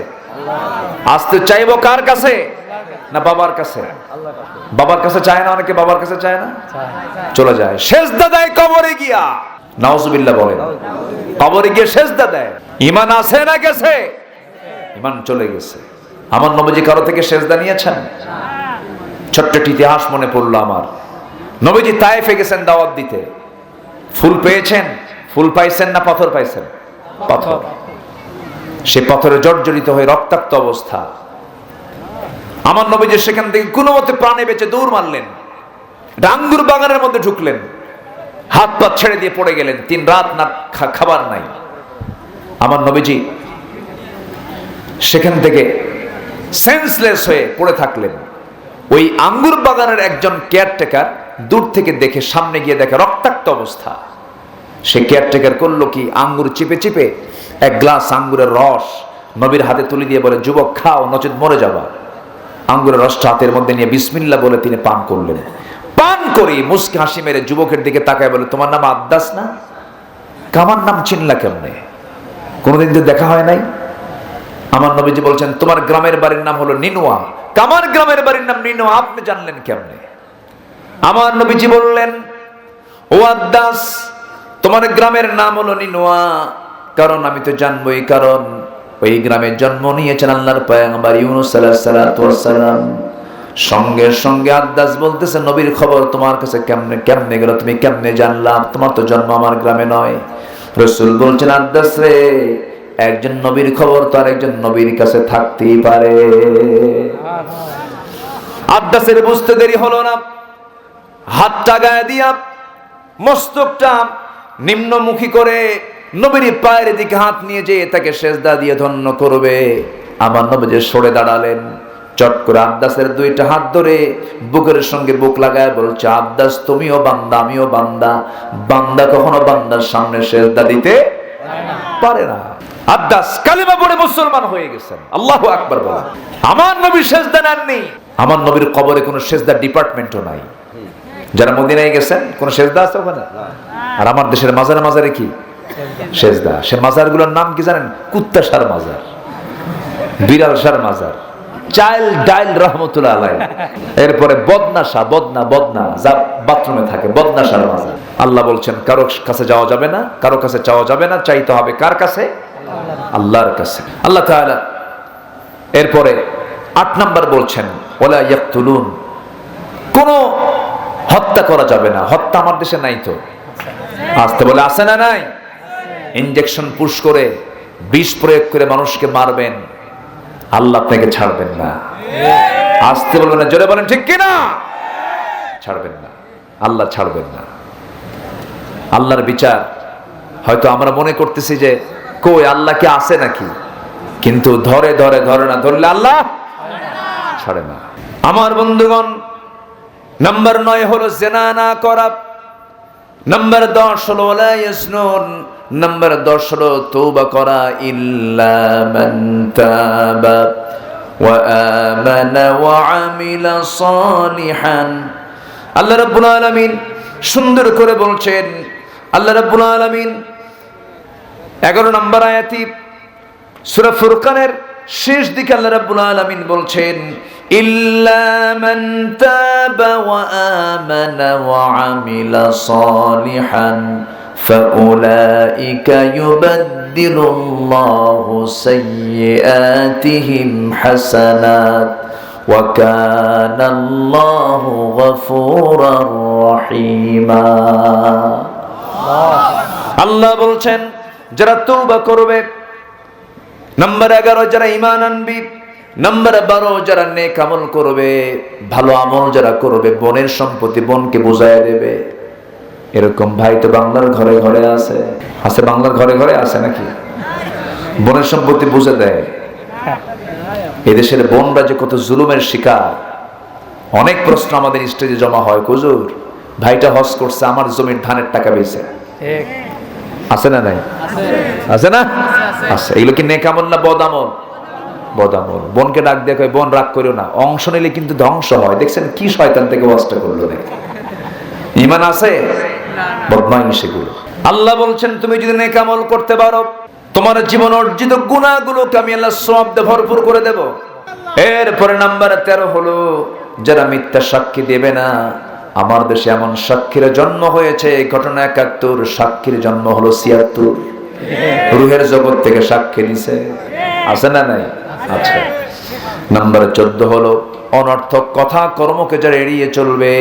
আসতে চাইবো কার কাছে? না বাবার কাছে? বাবার কাছে চায় না অনেকে, বাবার কাছে চায় না, চলে যায় সেজদা দেয় কবরে গিয়া। নাউজুবিল্লাহ বলেন। কবরে গিয়ে সেজদা দেয়। ঈমান আছে না গেছে? ঈমান চলে গেছে। আমার নবীজি কারো থেকে সেজদা নিয়েছেন? ছোট্ট একটি ইতিহাস মনে পড়লো আমার। নবীজি তায়েফে গেছেন দাওয়াত দিতে। ফুল পেয়েছেন? ফুল পাইছেন না পাথর পাইছেন? পাথর। সে পাথরে জর্জরিত হয়ে রক্তাক্ত অবস্থা। আমার নবীজি সেখান থেকে কোনো মতে প্রাণে বেঁচে দৌড় মারলেন, আঙ্গুর বাগানের মধ্যে ঢুকলেন, হাত পা ছেড়ে দিয়ে পড়ে গেলেন। 3 রাত না খাবার নাই। আমার নবীজি সেখান থেকে সেন্সলেস হয়ে পড়ে থাকলেন। ওই আঙ্গুর বাগানের একজন কেয়ারটেকার দূর থেকে দেখে সামনে গিয়ে দেখে রক্তাক্ত অবস্থা। সে কেয়ারটেকার করলো কি, আঙ্গুর চিপে চিপে এক গ্লাস আঙ্গুরের রস নবীর হাতে তুলে দিয়ে বলে, যুবক খাও নচেত মরে যাবা। আঙ্গুরের রসটা হাতের মধ্যে নিয়ে বিসমিল্লাহ বলে তিনি পান করলেন। পান করে মুস্কি হাসি মেরে যুবকের দিকে তাকায় বলে, তোমার নাম আদ্দাস না? কামার নাম চিনলা কেমনে? কোনোদিন তো দেখা হয় নাই। আমার নবীজি বলছেন, তোমার গ্রামের বাড়ির নাম হলো নিনুয়া। কামার গ্রামের বাড়ির নাম নিনুয়া, আপনি জানলেন কেমনে? আমার নবীজি বললেন, ও আদ্দাস, তোমার গ্রামের নাম হলো নিনুয়া, কারণ আমি তো জানবই, কারণ ওই গ্রামে জন্ম নিয়েছেন আল্লাহর পয়গম্বর ইউনূস আলাইহিস সালাতু ওয়াস সালাম। সঙ্গে সঙ্গে আদ্দাস বলতেছে, নবীর খবর তোমার কাছে কেমনে গেল? তুমি কেমনে জানলাম? তোমার তো জন্ম আমার গ্রামে নয়। রাসূল বলছেন, আদ্দাস রে, একজন নবীর খবর তো আর একজন নবীর কাছে থাকতেই পারে। আদ্দাসের বুঝতে দেরি হলো না। হাতটা গায়ে দিয়া মস্তকটা নিম্নমুখী করে নবীর পায়ের দিকে হাত নিয়ে যেয়ে তাকে সেজদা দিয়ে ধন্য করবে। আমার নবীজি সরে দাঁড়ালেন। চট করে আদ্দাসের 2টা হাত ধরে বুকের সঙ্গে বুক লাগায় বলছে, আদ্দাস তুমিও বান্দা আমিও বান্দা। বান্দা কখনো বান্দার সামনে সেজদা দিতে পারে না। আদ্দাস কালিমা পড়ে মুসলমান হয়ে গেছেন। আল্লাহু আকবার বলেন। আমার নবী সেজদা নেননি। আমার নবীর কবরে কোনো সেজদা ডিপার্টমেন্টও নাই। যারা মদিনায় গেছেন কোন সেজদা আছে ওখানে? আর আমার দেশের মাজারে মাজারে কি সেজদা? সে মাজারগুলোর নাম কি জানেন? কুত্তা সার মাজার, বিড়াল সার মাজার, চাইল ডাইল রহমতুল্লাহ আলাইহি, এরপরে বদনা শাহ, বদনা যা বাথরুমে থাকে, বদনাশার মাজার। আল্লাহ বলছেন কারো কাছে যাওয়া যাবে না, কারো কাছে চাওয়া যাবে না, চাইতে হবে কার কাছে? আল্লাহর কাছে। আল্লাহ তাআলা এরপরে 8 নাম্বার বলছেন ওয়ালা ইয়াকতুলুন, কোনো হত্যা করা যাবে না। হত্যা আমার দেশে নাই তো, আসতে বলে আছে না নাই? ইনজেকশন পুশ করে বিষ প্রয়োগ করে মানুষকে মারবেন, আল্লাহ আপনাকে ছাড়বেন না। আসতে বলবেন না, জোরে বলেন ঠিক কিনা? ছাড়বেন না, আল্লাহ ছাড়বেন না। আল্লাহর বিচার হয়তো আমরা মনে করতেছি যে কই আল্লাহ কি আছে নাকি, কিন্তু ধরে ধরে ধরে না ধরলে আল্লাহ ছাড়ে না। আমার বন্ধুগণ, নাম্বার 9 হলো জিনা না করা, নাম্বার 10 হলো ওয়ালা ইয়াসনুন, নাম্বার 10 হলো তওবা করা। ইল্লা মান তাবা ওয়া আমানা ওয়া আমিলা সালিহান। আল্লাহ রাব্বুল আলামিন সুন্দর করে বলছেন, আল্লাহ রাব্বুল আলামিন 11 নম্বর আয়াতে সূরা ফুরকানের শেষ দিকে আল্লাহ রাব্বুল আলামিন বলছেন ইল্লা মান তাবা ওয়া আমানা ওয়া আমিলা সালিহান ফাউলাইকা ইউবাদদিলুল্লাহু সাইয়্যাতিহিম হাসানাত ওয়া কানাল্লাহু গফুরার রহিমা। আল্লাহ বলছেন যারা তওবা করবে, নাম্বার 11 যারা ঈমান আনবে, নাম্বার 12 যারা নেক আমল করবে, ভালো আমল যারা করবে, বোনের সম্পত্তি বোনকে বুঝাইয়া দেবে। এরকম ভাই তো বাংলার ঘরে ঘরে আছে, আছে বাংলার ঘরে ঘরে আছে নাকি? বোনের সম্পত্তি বুঝে দেয়। এদেশের বোনরা যে কত জুলুমের শিকার, অনেক প্রশ্ন আমাদের স্টেজে জমা হয়। হুজুর ভাইটা হজ করছে, আমার জমির ধানের টাকা বেচে, আছে না নাই? আছে না? আছে। এগুলো কি নেক আমল না বদ আমল? বদ আমল। বোনকে ডাক দিয়ে কয় বোন রাগ করিও না, অংশ নিলে কিন্তু ধ্বংস হয়। দেখছেন কি শয়তান থেকে ওয়াজটা করলো, দেখেন ঈমান আছে? বদমাইশ সেগুলো। আল্লাহ বলছেন তুমি যদি নেক আমল করতে পারো, তোমার জীবন অর্জিত গুনাহগুলোকে আমি আল্লাহ সওয়াব দিয়ে ভরপুর করে দেব। এরপরে নাম্বার 13 হলো যারা মিথ্যা সাক্ষী দেবে না। আমার দেশে এমন সাক্ষীর জন্ম হয়েছে, ঘটনা 71, সাক্ষীর জন্ম হলো 76। রুহের জগৎ থেকে সাক্ষী দিছে, আছে না নাই? আচ্ছা। নাম্বার 14 হলো অনর্থক কথা কর্মকে যারা এড়িয়ে চলবে।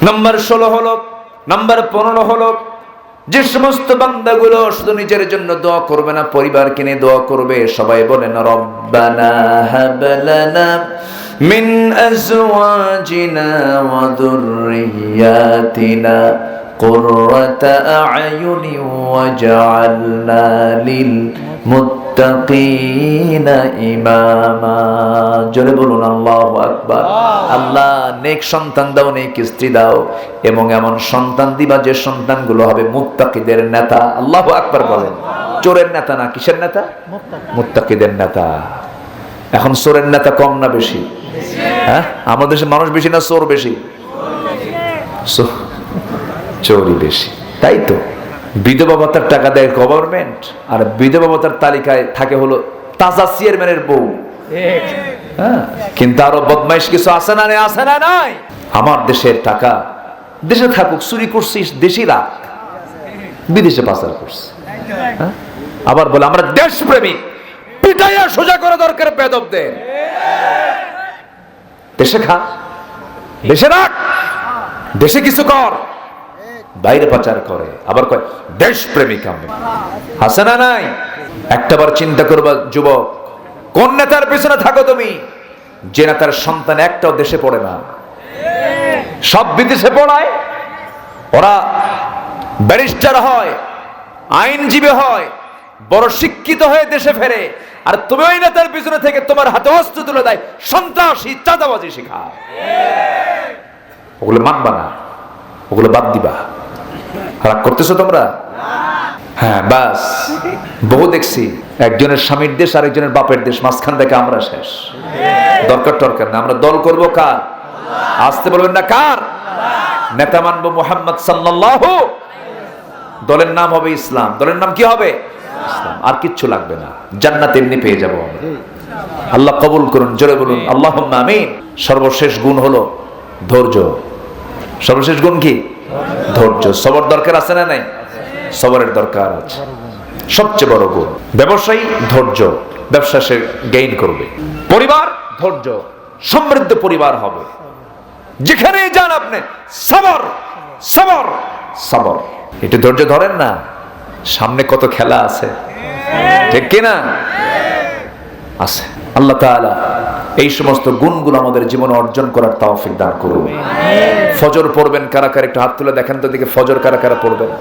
নাম্বার 16 হলো, নাম্বার 15 হলো যে সমস্ত বান্দাগুলো শুধু নিজের জন্য দোয়া করবে না, পরিবারকে নিয়ে দোয়া করবে। সবাই বলেন রব্বানা হাব লানা মিন আজওয়াজিনা ওয়া যুররিয়াতিনা কুররাতা আ'য়ুনি ওয়াজআলনা লিল মুত্তাকিনা ইমামা। জোরে বলুন আল্লাহু আকবার। আল্লাহ নেক সন্তান দাও, নেক স্ত্রী দাও, এবং এমন সন্তান দিবা যে সন্তানগুলো হবে মুত্তাকিদের নেতা। আল্লাহু আকবার বলেন। চোরের নেতা না, কিসের নেতা? মুত্তাকিদের নেতা। এখন চোরের নেতা কম না বেশি? হ্যাঁ, আমাদের দেশে মানুষ বেশি না চোর বেশি? চোরই বেশি, তাই তো। বিধবা ভাতার টাকা দেয় গভর্নমেন্ট, আর বিধবা ভাতার তালিকায় থাকে হলো তাজা চেয়ারম্যানের বউ। হ্যাঁ, কিন্তু আরো বদমাইশ কিছু আছে না? আছে না নাই? আমার দেশের টাকা দেশে থাকুক, চুরি করছিস দেশি রাখ, বিদেশে পাচার করছিস। আবার বলে আমরা দেশপ্রেমিক, পিটাইয়া সোজা করা দরকার বেদবদের। দেশে খা, দেশে রাখ, দেশে কিছু কর, বাইরে পাচার করে। আবার কয় দেশপ্রেমিক। আমি আছে না নাই? একটাবার চিন্তা করবা যুবক, কোন নেতার পেছনে থাকো তুমি, যে নেতার সন্তান একটাও দেশে পড়ে না, সব বিদেশে পড়ায়। ওরা ব্যারিস্টার হয়, আইনজীবী হয়, বড় শিক্ষিত হয়ে দেশে ফেরে, আর তুমি ওই নেতার পিছনে থেকে তোমার হাতে অস্ত্র তুলে দেয়, সন্ত্রাসী চাঁদাবাজি শেখায়। ওগুলো মানবা না, ওগুলো বাদ দিবা। রাগ করতেছো তোমরা? হ্যাঁ, বাস বহু দেখছি, একজনের স্বামীর দেশ আর একজনের বাপের দেশ, মাঝখান থেকে আমরা শেষ। দরকার টরকার না, আমরা দল করবো কার? আসতে বলবেন না কার? নেতা মানবো মুহাম্মদ সাল্লাল্লাহু। দলের নাম হবে ইসলাম। দলের নাম কি হবে? ইসলাম। আর কিচ্ছু লাগবে না, জান্নাত এমনি পেয়ে যাবো আমরা। আল্লাহ কবুল করুন, জোরে বলুন আল্লাহুম্মা আমিন। সর্বশেষ গুণ হলো ধৈর্য। সর্বশেষ গুণ কি? ধৈর্য। সবর দরকার আছে না নাই? সবরের দরকার আছে। সবচেয়ে বড় গুণ ব্যবসায়ী ধৈর্য, ব্যবসা সে গেইন করবে। পরিবার ধৈর্য, সমৃদ্ধ পরিবার হবে। যেখানেই যান আপনি সবর সবর সবর, একটু ধৈর্য ধরেন না, সামনে কত খেলা আছে, ঠিক কিনা? আছে। আল্লাহ তাআলা এই সমস্ত গুণগুলো আমাদের জীবনে অর্জন করার তৌফিক দান করুন। ফজর পড়বেন কারা কারা, একটু হাত তুলে দেখেন তো দিকে, ফজর কারা কারা পড়বেন?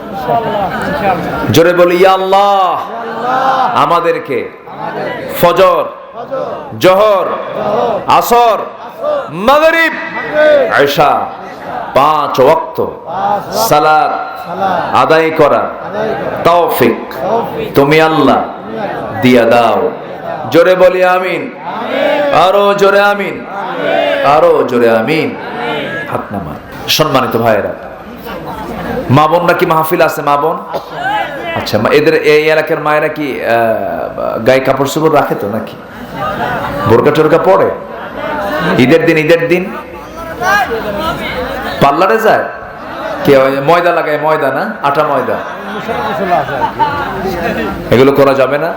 জোরে বলি ইয়া আল্লাহ, আমাদেরকে ফজর, জোহর, আসর, মাগরিব, ইশা 5 ওয়াক্ত সালাত আদায় করা তৌফিক তুমি আল্লাহ দিয়া দাও। জোরে বলি আমিন, আরো জোরে আমিন, আরো জোরে আমিন। হাত নামান। সম্মানিত ভাইয়েরা, মা বোন নাকি মাহফিল আছে? মা বোন, আচ্ছা, এদের এই এলাকার মায়েরা কি গায়ে কাপড় চোপড় রাখে তো নাকি? বোরকা টোরকা পরে? ঈদের দিন পার্লারে যায়? কে ময়দা লাগায়? ময়দা না, আটা ময়দা, এগুলো করা যাবে না।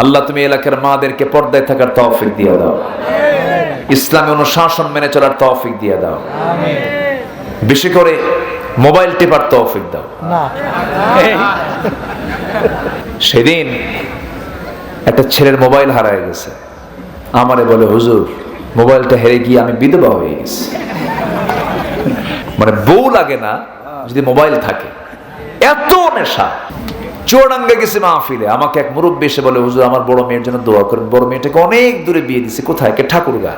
আল্লাহ তুমি এলাকার মাদেরকে পর্দায় থাকার তৌফিক দিয়ে দাও, ইসলামী অনুশাসন মেনে চলার তৌফিক দিয়ে দাও, বেশি করে মোবাইল টেপার তৌফিক দাও। সেদিন একটা ছেলের মোবাইল হারায় গেছে, আমারে বলে হুজুর মোবাইলটা হেরে গিয়ে আমি বিধবা হয়ে গেছি। মানে বউ লাগে না যদি মোবাইল থাকে, এত নেশা। চুয়াডাঙ্গা গেছে মাহফিলে, আমাকে এক মুরব্বী এসে বলে হুজুর আমার বড় মেয়ের জন্য দোয়া করেন, বড় মেয়েটাকে অনেক দূরে বিয়ে দিছে। কোথায়? কে? ঠাকুরগা।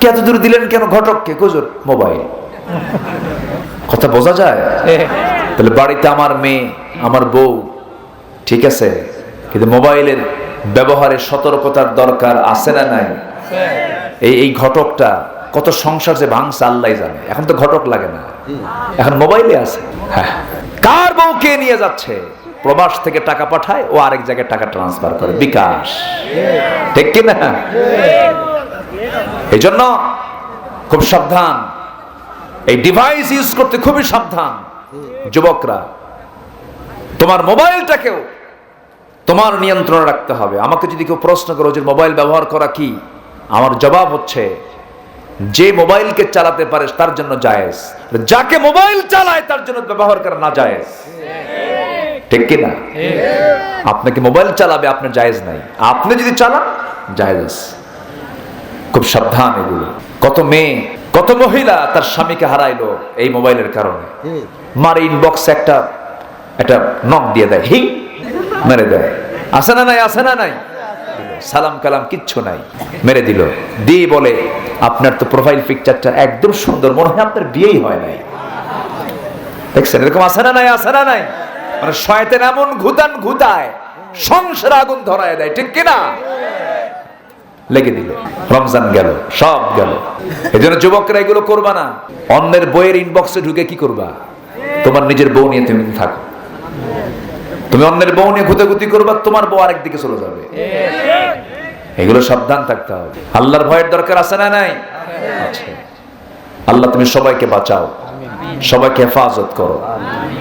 কে? এত দূরে দিলেন কেন? ঘটককে। হুজুর মোবাইল। কথা বোঝা যায়? তাহলে বাড়িতে আমার মেয়ে, আমার বউ, ঠিক আছে, কিন্তু মোবাইলের ব্যবহারে সতর্কতার দরকার আছে না নাই? এই ঘটকটা কত সংসার যে ভাঙছে আল্লাহ জানে। এখন তো ঘটক লাগে না, এখন মোবাইলে আছে। হ্যাঁ, কার বউ কে নিয়ে যাচ্ছে? প্রবাস থেকে টাকা পাঠায়, ও আরেক জায়গায় টাকা ট্রান্সফার করে, বিকাশ, ঠিক কিনা? এই জন্য খুব সাবধান, এই ডিভাইস ইউজ করতে খুবই সাবধান। যুবকরা, তোমার মোবাইলটাকেও তোমার নিয়ন্ত্রণে রাখতে হবে। আমাকে যদি কেউ প্রশ্ন করো যে মোবাইল ব্যবহার করা কি, আমার জবাব হচ্ছে যে মোবাইলকে চালাতে পারে তার জন্য জায়েজ, যাকে মোবাইল চালায় তার জন্য ব্যবহার করা না জায়েজ, ঠিক কিনা? আপনাকে মোবাইল চালাবে, আপনার জায়েজ নাই, আপনি যদি চালান জায়েজ। খুব সাবধান এগুলো। কত মেয়ে, কত মহিলা তার স্বামীকে হারাইলো এই মোবাইলের কারণে। মার ইনবক্সে একটা নক দিয়ে দেয়, হি মেরে দেয়, আছে না নাই? আছে না নাই? সালাম কালাম কিচ্ছু নাই, মেরে দিল। দিয়ে বলে আপনার তো প্রোফাইল পিকচারটা একদম সুন্দর, মনে হয় আপনার বিয়েই হয় নাই। দেখছেন এরকম? আছে না নাই? আছে না নাই? মানে শয়তান এমন ঘুতায় সংসার আগুন ধরায় দেয়, ঠিক কিনা? লেগে দিল, রমজান গেল, সব গেল। এজন্য যুবকরা এগুলো করবা না। অন্যের বইয়ের ইনবক্সে ঢুকে কি করবা? তোমার নিজের বউ নিয়ে তুমি থাকো। তুমি অন্যের বউ নিয়ে ঘুতাঘুতি করবা, তোমার বউ আরেক দিকে চলে যাবে। এগুলো সাবধান থাকতে হবে। আল্লাহর ভয়ের দরকার আছে না নাই? আছে। আল্লাহ তুমি সবাইকে বাঁচাও, সবাইকে হেফাজত করো।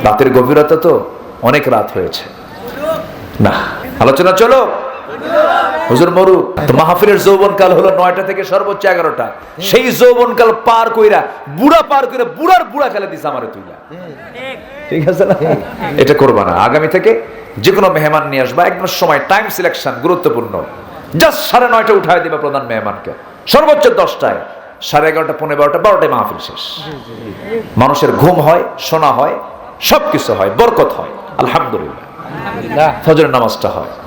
রাতের গভীরতা তো অনেক রাত হয়েছে না, আলোচনা চলো। হুজুর মরু তো মাহফিলের যৌবনকাল হলো 9টা থেকে সর্বোচ্চ 11টা। সেই যৌবনকাল পার কইরা বুড়া পার কইরা বুড়া খেলে দিছে আমারে তুইলা, ঠিক আছে না? এটা করবা না। আগামী থেকে যে কোনো মেহমান নিয়ে আসবা, একদম সময়, টাইম সিলেকশন গুরুত্বপূর্ণ। জাস্ট 9:30 উঠায় দিবা প্রধান মেহমানকে, সর্বোচ্চ 10টায়, 11:30, 12:15, 12টায় মাহফিল শেষ। মানুষের ঘুম হয়, শোনা হয়, সবকিছু হয়, বরকত হয়, আলহামদুলিল্লাহ। ফজরের নামাজটা হয়।